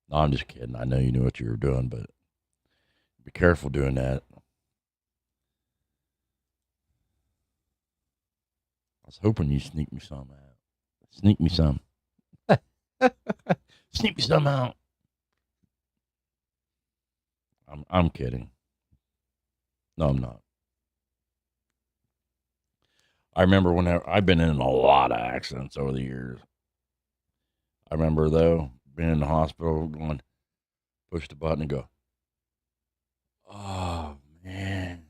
No, I'm just kidding. I know you knew what you were doing, but be careful doing that. I was hoping you sneak me some out. Sneak me some. Sneak me some out. I'm kidding. No, I'm not. I remember whenever I've been in a lot of accidents over the years. I remember though being in the hospital, going push the button and go, oh man,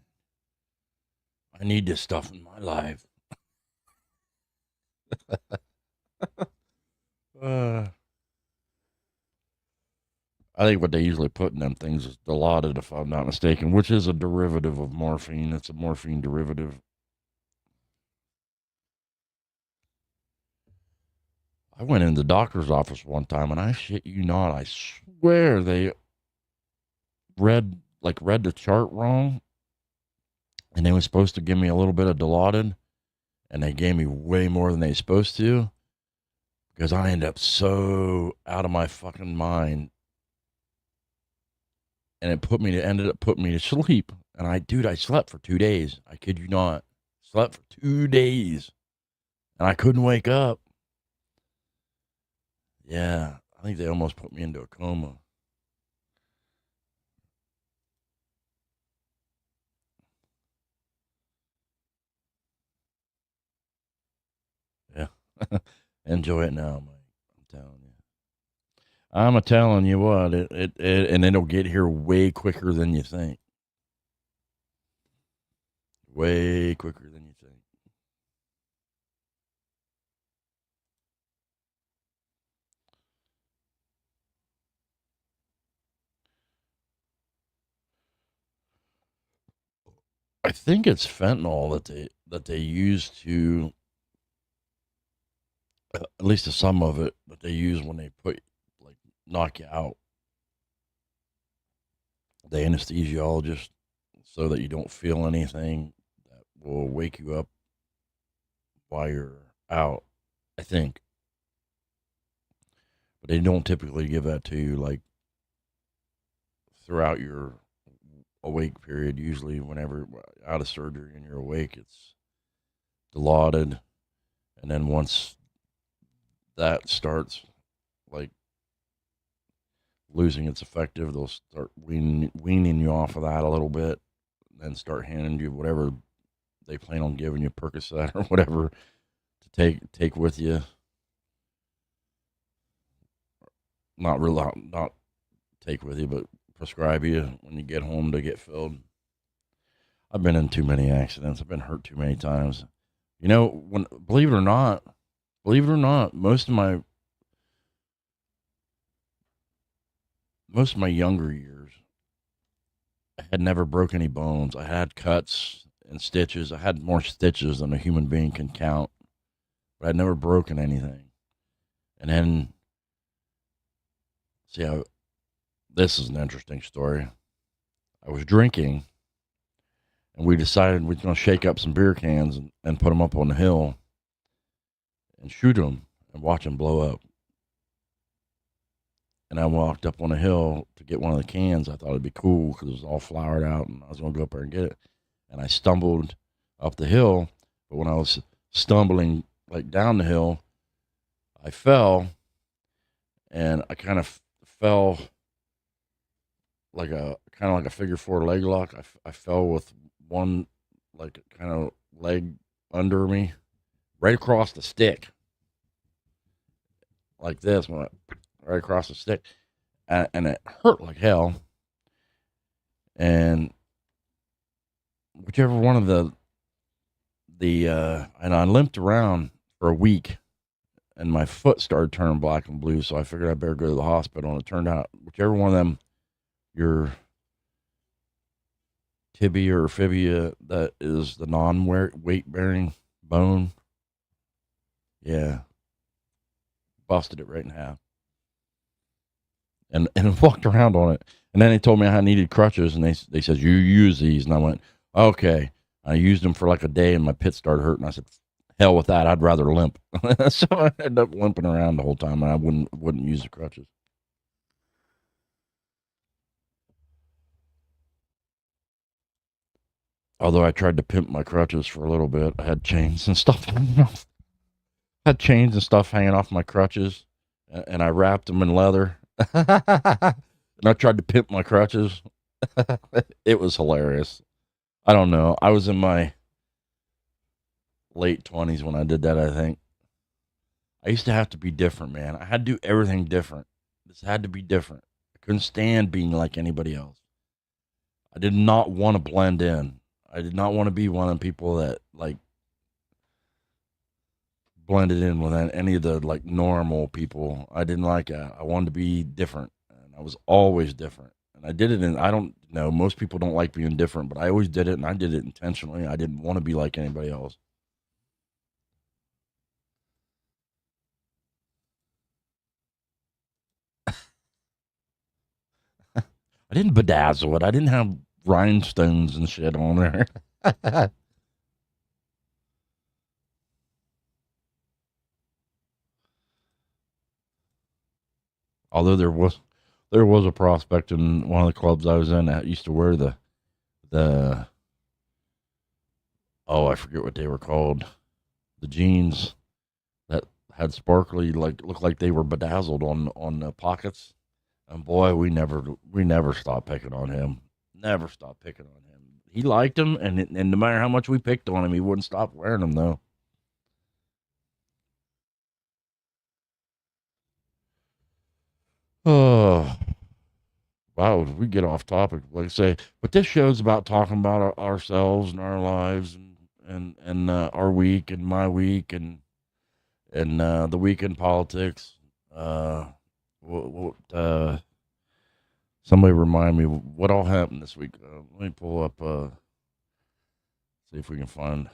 I need this stuff in my life. I think what they usually put in them things is Dilaudid, if I'm not mistaken, which is a derivative of morphine. It's a morphine derivative. I went in the doctor's office one time, and I shit you not, I swear they read the chart wrong, and they were supposed to give me a little bit of Dilaudid, and they gave me way more than they supposed to, because I ended up so out of my fucking mind, and ended up putting me to sleep. And I slept for 2 days. I kid you not, slept for 2 days, and I couldn't wake up. Yeah, I think they almost put me into a coma. Yeah. Enjoy it now, Mike. I'm telling you. I'm a telling you what, and it'll get here way quicker than you think. Way quicker than you think. I think it's fentanyl that they use to, at least some of it, that they use when they knock you out. The anesthesiologist, so that you don't feel anything that will wake you up while you're out, I think. But they don't typically give that to you like throughout your awake period. Usually, whenever out of surgery and you're awake, it's Dilaudid, and then once that starts like losing its effective, they'll start weaning you off of that a little bit, and then start handing you whatever they plan on giving you, Percocet or whatever, to take with you. Not take with you, but prescribe you when you get home to get filled. I've been in too many accidents. I've been hurt too many times. You know, believe it or not, most of my younger years, I had never broke any bones. I had cuts and stitches. I had more stitches than a human being can count, but I'd never broken anything. And then, this is an interesting story. I was drinking, and we decided we were going to shake up some beer cans and put them up on the hill and shoot them and watch them blow up. And I walked up on a hill to get one of the cans. I thought it'd be cool because it was all flowered out, and I was going to go up there and get it. And I stumbled up the hill, but when I was stumbling like down the hill, I fell, and I kind of fell like a figure four leg lock. I fell with one like kind of leg under me, right across the stick, like this, right across the stick, and it hurt like hell. And whichever one of and I limped around for a week, and my foot started turning black and blue. So I figured I better go to the hospital. And it turned out whichever one of them your tibia or fibia, that is the non-weight bearing bone. Yeah, busted it right in half, and walked around on it. And then they told me I needed crutches, and they said you use these, and I went okay. I used them for like a day, and my pit started hurting. I said, hell with that. I'd rather limp. So I ended up limping around the whole time, and I wouldn't use the crutches. Although I tried to pimp my crutches for a little bit. I had chains and stuff hanging off. I had chains and stuff hanging off my crutches, and I wrapped them in leather. And I tried to pimp my crutches. It was hilarious. I don't know. I was in my late 20s when I did that, I think. I used to have to be different, man. I had to do everything different. This had to be different. I couldn't stand being like anybody else. I did not want to blend in. I did not want to be one of the people that like blended in with any of the like normal people. I didn't like that. I wanted to be different, and I was always different. And I did it, and I don't know. Most people don't like being different, but I always did it, and I did it intentionally. I didn't want to be like anybody else. I didn't bedazzle it. I didn't have rhinestones and shit on there. Although there was a prospect in one of the clubs I was in that used to wear the oh, I forget what they were called, the jeans that had sparkly, like looked like they were bedazzled on the pockets. And boy, we never stopped picking on him. Never stopped picking on him. He liked them, and no matter how much we picked on him, he wouldn't stop wearing them though. Oh, wow, we get off topic, like I say, but this show's about talking about ourselves and our lives and our week and my week and the week in politics. What somebody remind me what all happened this week. Let me pull up, see if we can find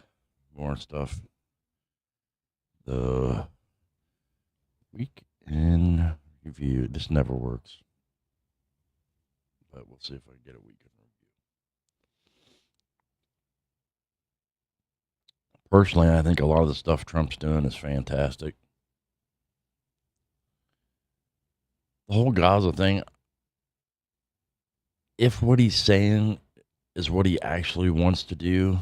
more stuff. The week in review. This never works, but we'll see if I can get a week in review. Personally, I think a lot of the stuff Trump's doing is fantastic. The whole Gaza thing, if what he's saying is what he actually wants to do,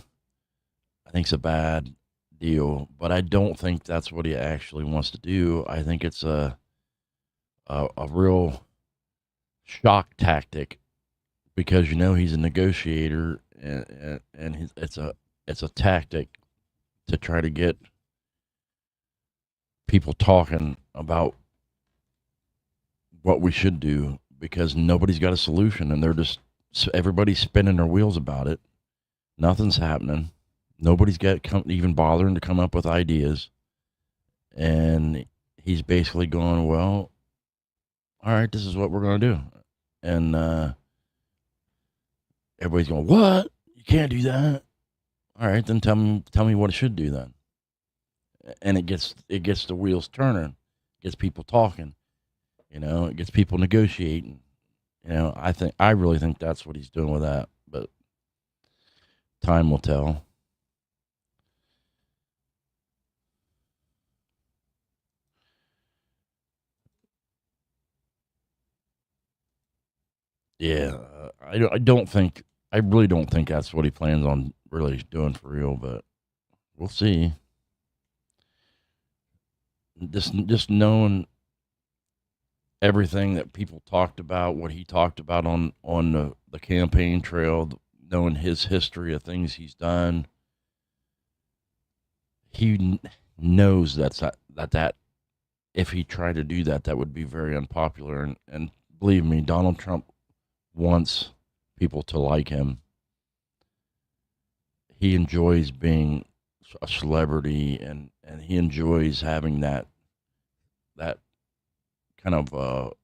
I think it's a bad deal. But I don't think that's what he actually wants to do. I think it's a real shock tactic because he's a negotiator and it's a tactic to try to get people talking about what we should do because nobody's got a solution and they're just everybody's spinning their wheels about it. Nothing's happening. Nobody's even bothering to come up with ideas. And he's basically going, well, all right, this is what we're going to do. And everybody's going, what? You can't do that. All right, then tell me what it should do then. And it gets the wheels turning, gets people talking, it gets people negotiating. I really think that's what he's doing with that, but time will tell. Yeah, I really don't think that's what he plans on really doing for real, but we'll see. Just knowing everything that people talked about, what he talked about on the campaign trail, knowing his history of things he's done, he knows that if he tried to do that, that would be very unpopular. And believe me, Donald Trump wants people to like him. He enjoys being a celebrity, and he enjoys having that kind of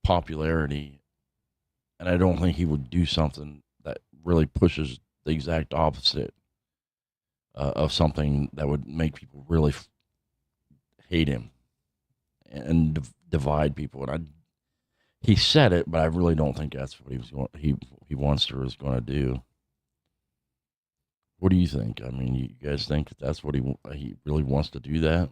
popularity And I don't think he would do something that really pushes the exact opposite of something that would make people really hate him and divide people. And he said it, but I really don't think that's what he wants or is going to do. What do you think? I mean, you guys think that that's what he really wants to do that?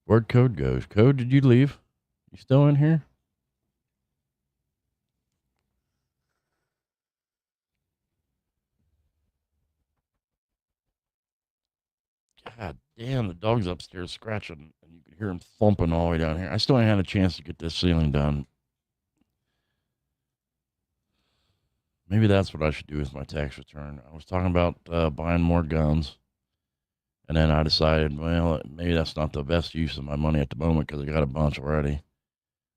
Where'd Code go? Code, did you leave? You still in here? God damn, the dog's upstairs scratching, and you can hear him thumping all the way down here. I still ain't had a chance to get this ceiling done. Maybe that's what I should do with my tax return. I was talking about buying more guns, and then I decided, well, maybe that's not the best use of my money at the moment because I got a bunch already.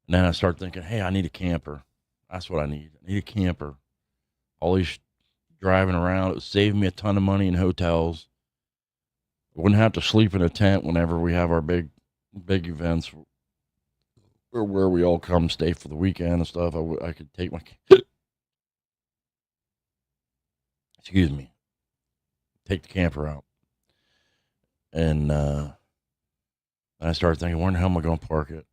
And then I start thinking, hey, I need a camper. That's what I need. I need a camper. All these driving around, it would save me a ton of money in hotels. I wouldn't have to sleep in a tent whenever we have our big events or where we all come stay for the weekend and stuff. I could take my excuse me, take the camper out. And I started thinking, where in the hell am I going to park it?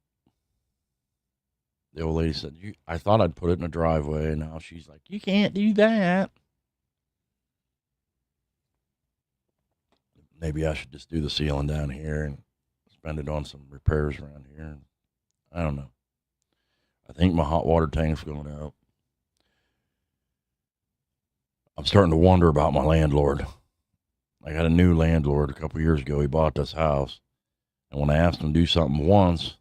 The old lady said, I thought I'd put it in a driveway. And now she's like, you can't do that. Maybe I should just do the ceiling down here and spend it on some repairs around here. I don't know. I think my hot water tank's going out. I'm starting to wonder about my landlord. I got a new landlord a couple years ago. He bought this house. And when I asked him to do something once,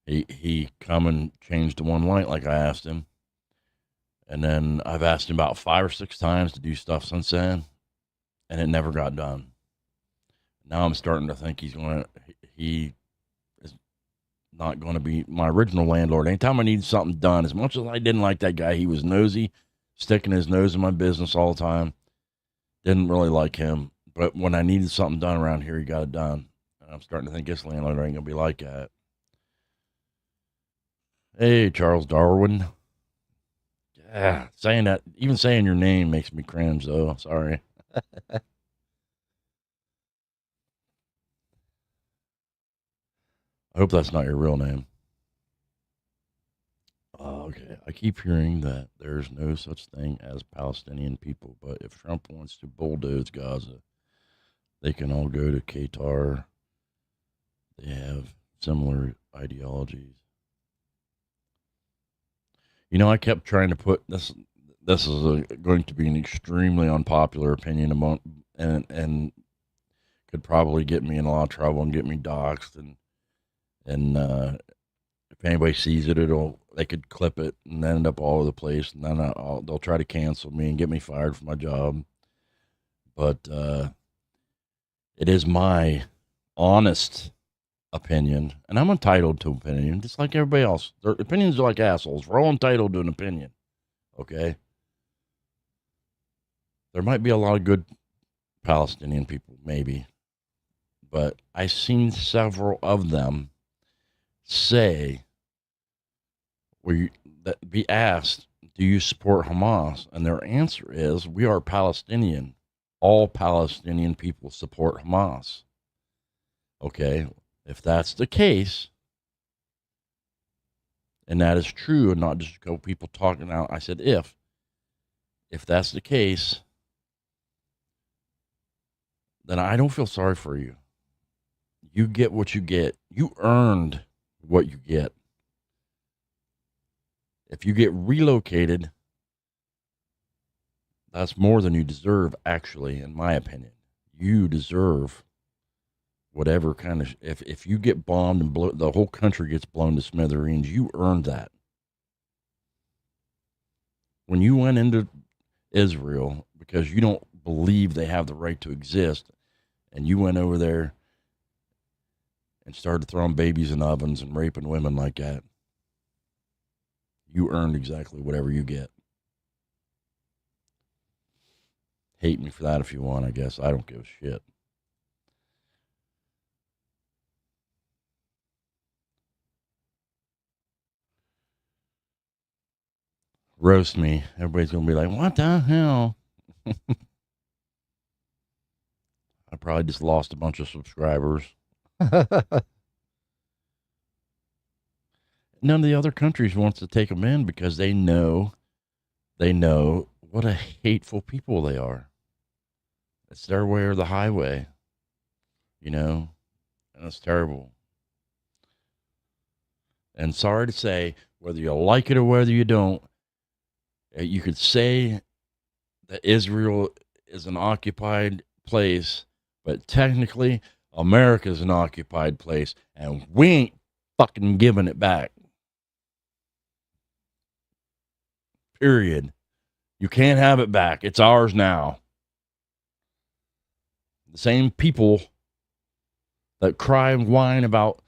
he come and changed the one light like I asked him. And then I've asked him about 5 or 6 times to do stuff since then, and it never got done. Now I'm starting to think he is not going to be my original landlord. Anytime I need something done, as much as I didn't like that guy, he was nosy, sticking his nose in my business all the time. Didn't really like him. But when I needed something done around here, he got it done. And I'm starting to think this landlord ain't going to be like that. Hey, Charles Darwin. Yeah, even saying your name makes me cringe, though. Sorry. I hope that's not your real name. Okay. I keep hearing that there's no such thing as Palestinian people, but if Trump wants to bulldoze Gaza, they can all go to Qatar. They have similar ideologies. You know, I kept trying to put this. This is going to be an extremely unpopular opinion among, and could probably get me in a lot of trouble and get me doxxed. And if anybody sees it, they could clip it and end up all over the place. And then they'll try to cancel me and get me fired from my job. But it is my honest opinion, and I'm entitled to opinion, just like everybody else. Their opinions are like assholes. We're all entitled to an opinion, okay? There might be a lot of good Palestinian people, maybe, but I've seen several of them say, be asked, do you support Hamas? And their answer is, we are Palestinian. All Palestinian people support Hamas. Okay, if that's the case, and that is true, and not just go people talking out, I said if that's the case, then I don't feel sorry for you. You get what you get. You earned what you get. If you get relocated, that's more than you deserve, actually, in my opinion. You deserve whatever kind of, if you get bombed and the whole country gets blown to smithereens, you earned that. When you went into Israel because you don't believe they have the right to exist, and you went over there and started throwing babies in ovens and raping women like that, you earned exactly whatever you get. Hate me for that if you want, I guess. I don't give a shit. roast me. Everybody's gonna be like, "What the hell?" I probably just lost a bunch of subscribers. None of the other countries wants to take them in because they know what a hateful people they are. It's their way or the highway, and it's terrible. And sorry to say, whether you like it or whether you don't, you could say that Israel is an occupied place, but technically America is an occupied place, and we ain't fucking giving it back. Period. You can't have it back. It's ours now. The same people that cry and whine about,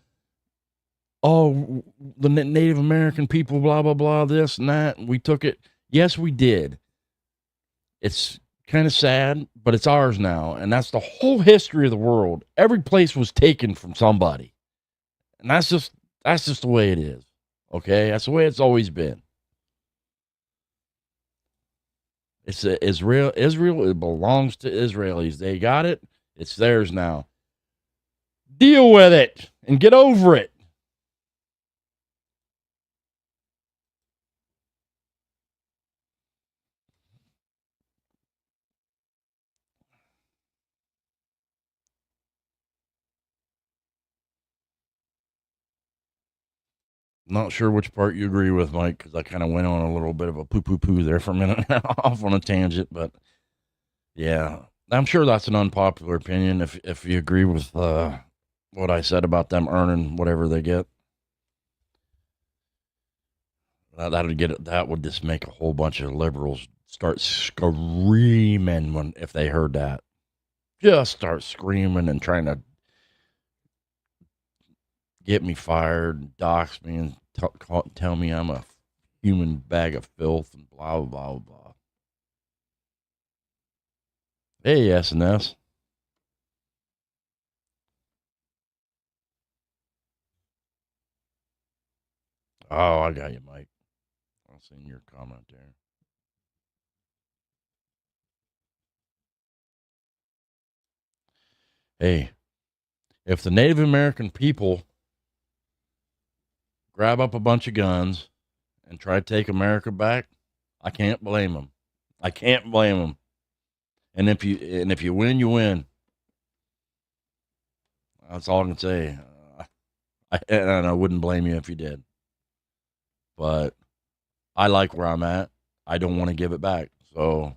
oh, the Native American people, blah, blah, blah, this and that, we took it. Yes, we did. It's kind of sad, but it's ours now. And that's the whole history of the world. Every place was taken from somebody. And that's just the way it is. Okay? That's the way it's always been. It's Israel. It belongs to Israelis. They got it. It's theirs now. Deal with it and get over it. Not sure which part you agree with, Mike, because I kind of went on a little bit of a poo there for a minute, off on a tangent. But yeah, I'm sure that's an unpopular opinion. If you agree with what I said about them earning whatever they get, that would just make a whole bunch of liberals start screaming if they heard that. Just start screaming and trying to get me fired, dox me, and tell me I'm a human bag of filth and blah, blah, blah, blah. Hey, S&S. Oh, I got you, Mike. I'll send your comment there. Hey, if the Native American people grab up a bunch of guns and try to take America back, I can't blame them. I can't blame them. And if you win, you win. That's all I can say. And I wouldn't blame you if you did. But I like where I'm at. I don't want to give it back. So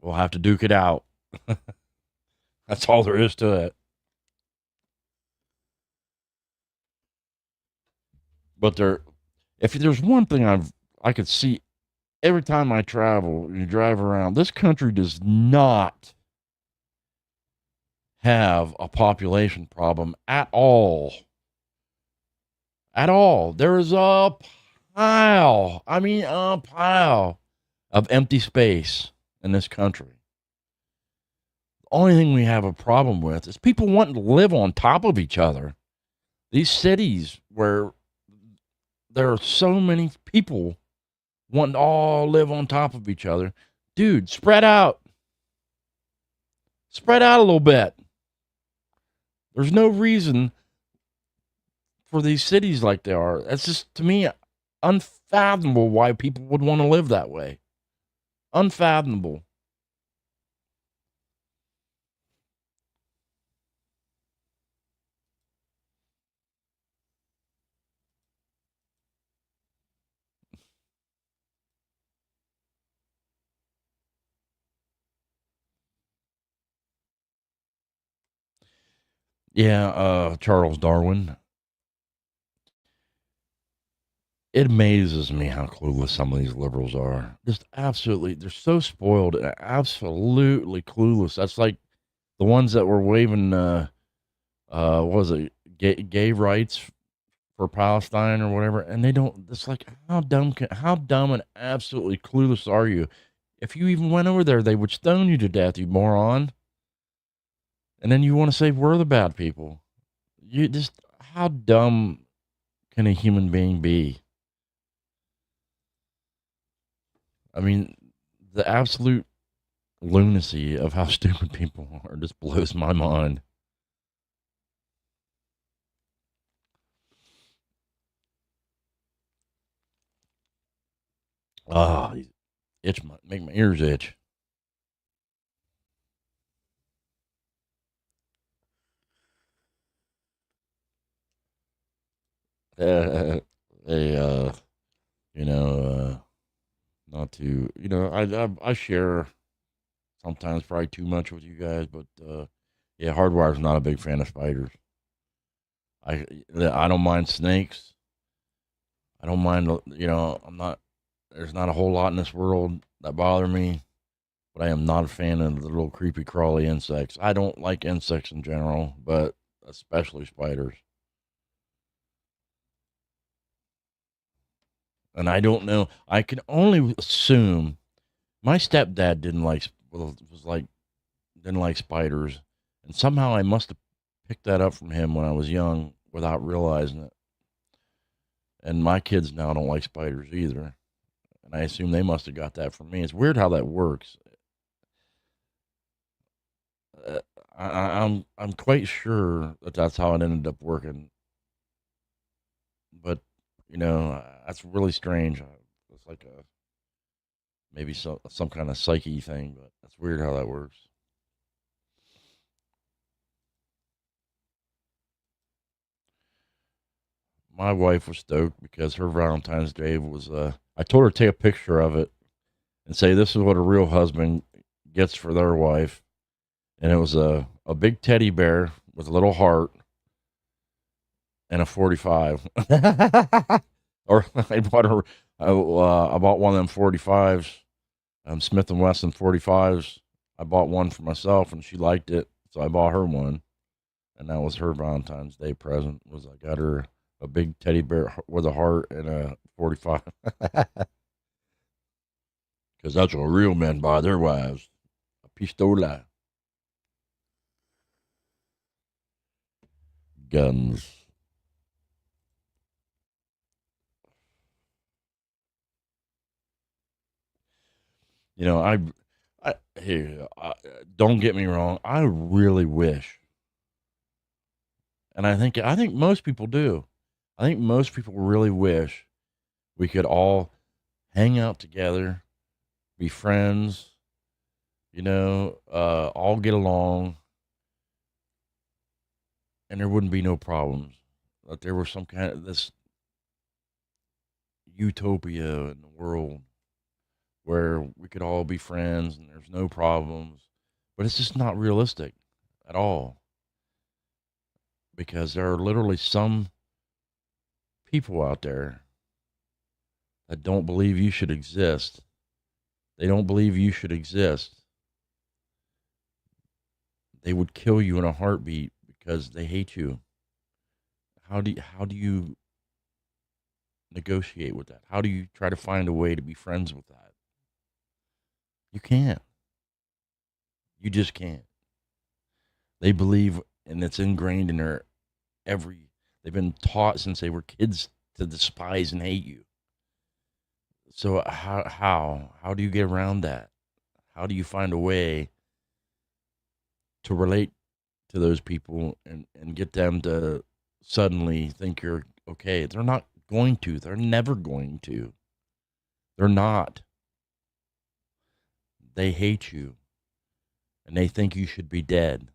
we'll have to duke it out. That's all there is to it. But if there's one thing I could see every time I travel, you drive around, this country does not have a population problem at all. At all. There is a pile of empty space in this country. The only thing we have a problem with is people wanting to live on top of each other. These cities where there are so many people wanting to all live on top of each other. Dude, spread out. Spread out a little bit. There's no reason for these cities like they are. That's just, to me, unfathomable why people would want to live that way. Unfathomable. Yeah, Charles Darwin. It amazes me how clueless some of these liberals are. Just absolutely, they're so spoiled and absolutely clueless. That's like the ones that were waving, what was it, gay rights for Palestine or whatever, and they don't. It's like how dumb and absolutely clueless are you? If you even went over there, they would stone you to death, you moron. And then you want to say we're the bad people. You just, how dumb can a human being be? I mean, the absolute lunacy of how stupid people are just blows my mind. Ah, make my ears itch. They, you know, not to, I share sometimes probably too much with you guys, but yeah, HardWire's not a big fan of spiders. I don't mind snakes. I don't mind, I'm not. There's not a whole lot in this world that bother me, but I am not a fan of the little creepy crawly insects. I don't like insects in general, but especially spiders. And I don't know. I can only assume my stepdad was like didn't like spiders, and somehow I must have picked that up from him when I was young without realizing it. And my kids now don't like spiders either, and I assume they must have got that from me. It's weird how that works. Uh, I'm quite sure that that's how it ended up working, but that's really strange. It's like a maybe some kind of psyche thing, but that's weird how that works. My wife was stoked because her Valentine's Day was. I told her to take a picture of it and say this is what a real husband gets for their wife, and it was a big teddy bear with a little heart and a 45. Or I bought her. I bought one of them 45s, Smith and Wesson 45s. I bought one for myself, and she liked it, so I bought her one, and that was her Valentine's Day present. Was I got her a big teddy bear with a heart and a 45. Because that's what real men buy their wives. A pistola. Guns. Here, don't get me wrong. I really wish, and I think most people do. I think most people really wish we could all hang out together, be friends, all get along, and there wouldn't be no problems. That there was some kind of this utopia in the world where we could all be friends and there's no problems. But it's just not realistic at all because there are literally some people out there that don't believe you should exist. They don't believe you should exist. They would kill you in a heartbeat because they hate you. How do you negotiate with that? How do you try to find a way to be friends with that? You can't. You just can't. They believe, and it's ingrained in their every. They've been taught since they were kids to despise and hate you. So how do you get around that? How do you find a way to relate to those people and get them to suddenly think you're okay? They're not going to. They're never going to. They're not. They hate you and they think you should be dead.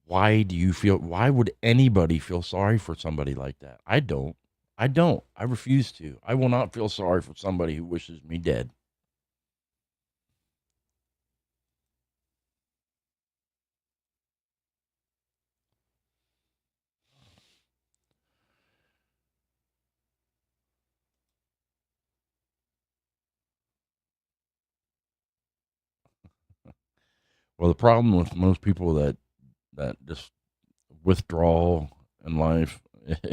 Why would anybody feel sorry for somebody like that? I don't. I don't. I refuse to. I will not feel sorry for somebody who wishes me dead. Well, the problem with most people that just withdraw in life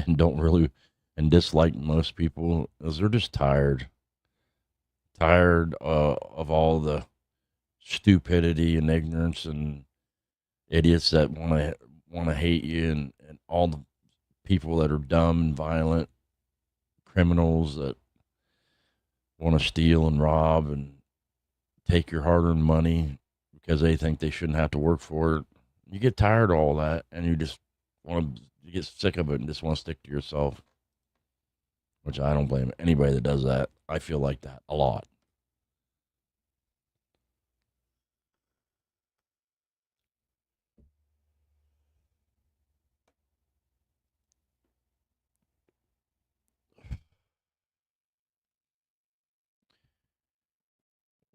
and don't really and dislike most people is they're just tired of all the stupidity and ignorance and idiots that want to hate you and all the people that are dumb and violent criminals that want to steal and rob and take your hard-earned money because they think they shouldn't have to work for it. You get tired of all that, and you just you get sick of it and just want to stick to yourself, which I don't blame anybody that does that. I feel like that a lot.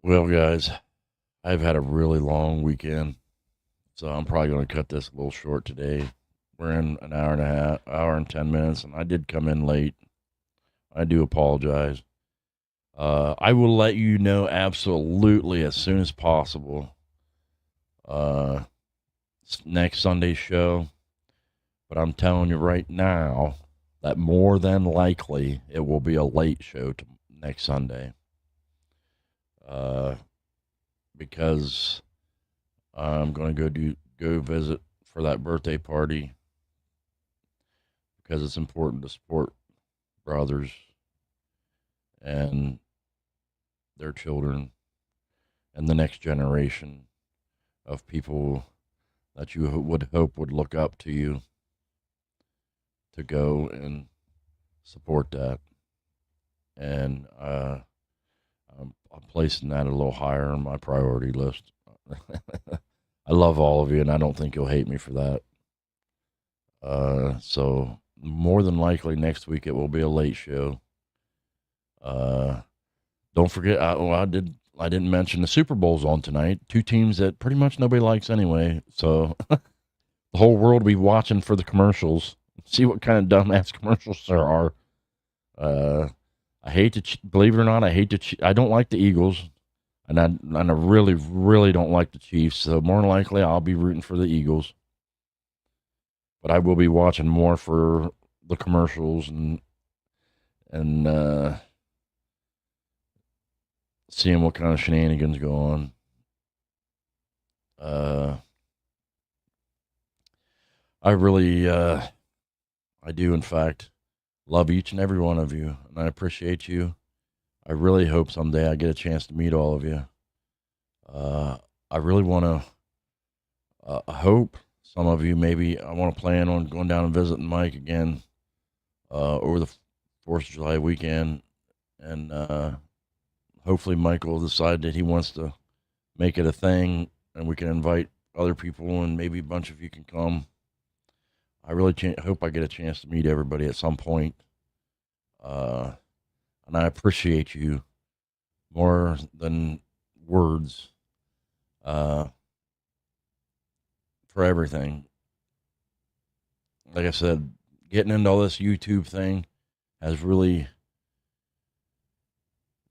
Well, guys, I've had a really long weekend, so I'm probably going to cut this a little short today. We're in an hour and a half, hour and 10 minutes, and I did come in late. I do apologize. I will let you know absolutely as soon as possible next Sunday's show, but I'm telling you right now that more than likely it will be a late show next Sunday. Because I'm going to go visit for that birthday party, because it's important to support brothers and their children and the next generation of people that you would hope would look up to you, to go and support that. And I'm placing that a little higher on my priority list. I love all of you, and I don't think you'll hate me for that. So more than likely next week it will be a late show. Don't forget, I didn't mention the Super Bowl's on tonight. Two teams that pretty much nobody likes anyway. So the whole world will be watching for the commercials. See what kind of dumbass commercials there are. I hate to believe it or not, I don't like the Eagles, and I really, really don't like the Chiefs. So more than likely, I'll be rooting for the Eagles. But I will be watching more for the commercials and seeing what kind of shenanigans go on. I really, I do, in fact, love each and every one of you, and I appreciate you. I really hope someday I get a chance to meet all of you. I really want to, I hope some of you, maybe I want to plan on going down and visiting Mike again over the 4th of July weekend, and hopefully Mike will decide that he wants to make it a thing, and we can invite other people, and maybe a bunch of you can come. I really hope I get a chance to meet everybody at some point. And I appreciate you more than words for everything. Like I said, getting into all this YouTube thing has really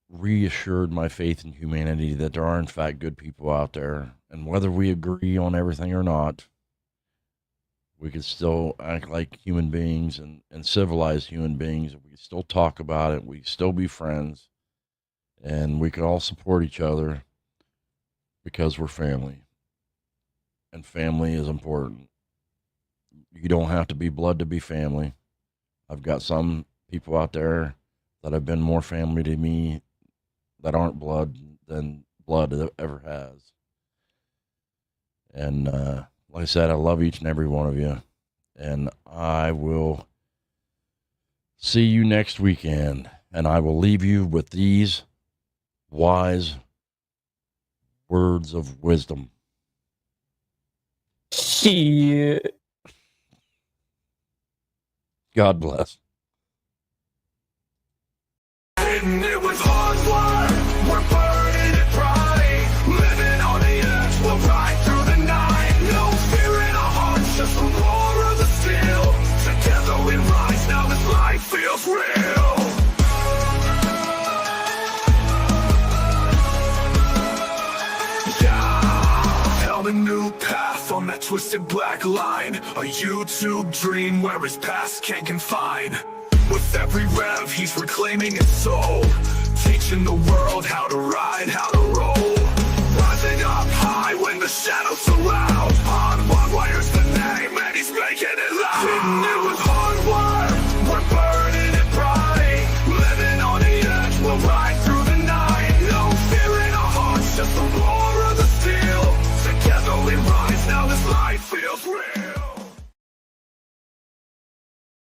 reassured my faith in humanity that there are, in fact, good people out there. And whether we agree on everything or not, we could still act like human beings and civilized human beings. We could still talk about it. We could still be friends. And we could all support each other because we're family. And family is important. You don't have to be blood to be family. I've got some people out there that have been more family to me that aren't blood than blood ever has. And like I said, I love each and every one of you. And I will see you next weekend. And I will leave you with these wise words of wisdom. Shit. God bless. Hittin' it with HardWire, we're burning it bright. Living on the edge, we'll ride through the night. No fear in our hearts, just the roar of the steel. Together we rise, now this life feels real. Yeah, held a new path on that twisted black line. A YouTube dream where his past can't confine. With every rev, he's reclaiming his soul, teaching the world how to ride, how to roll.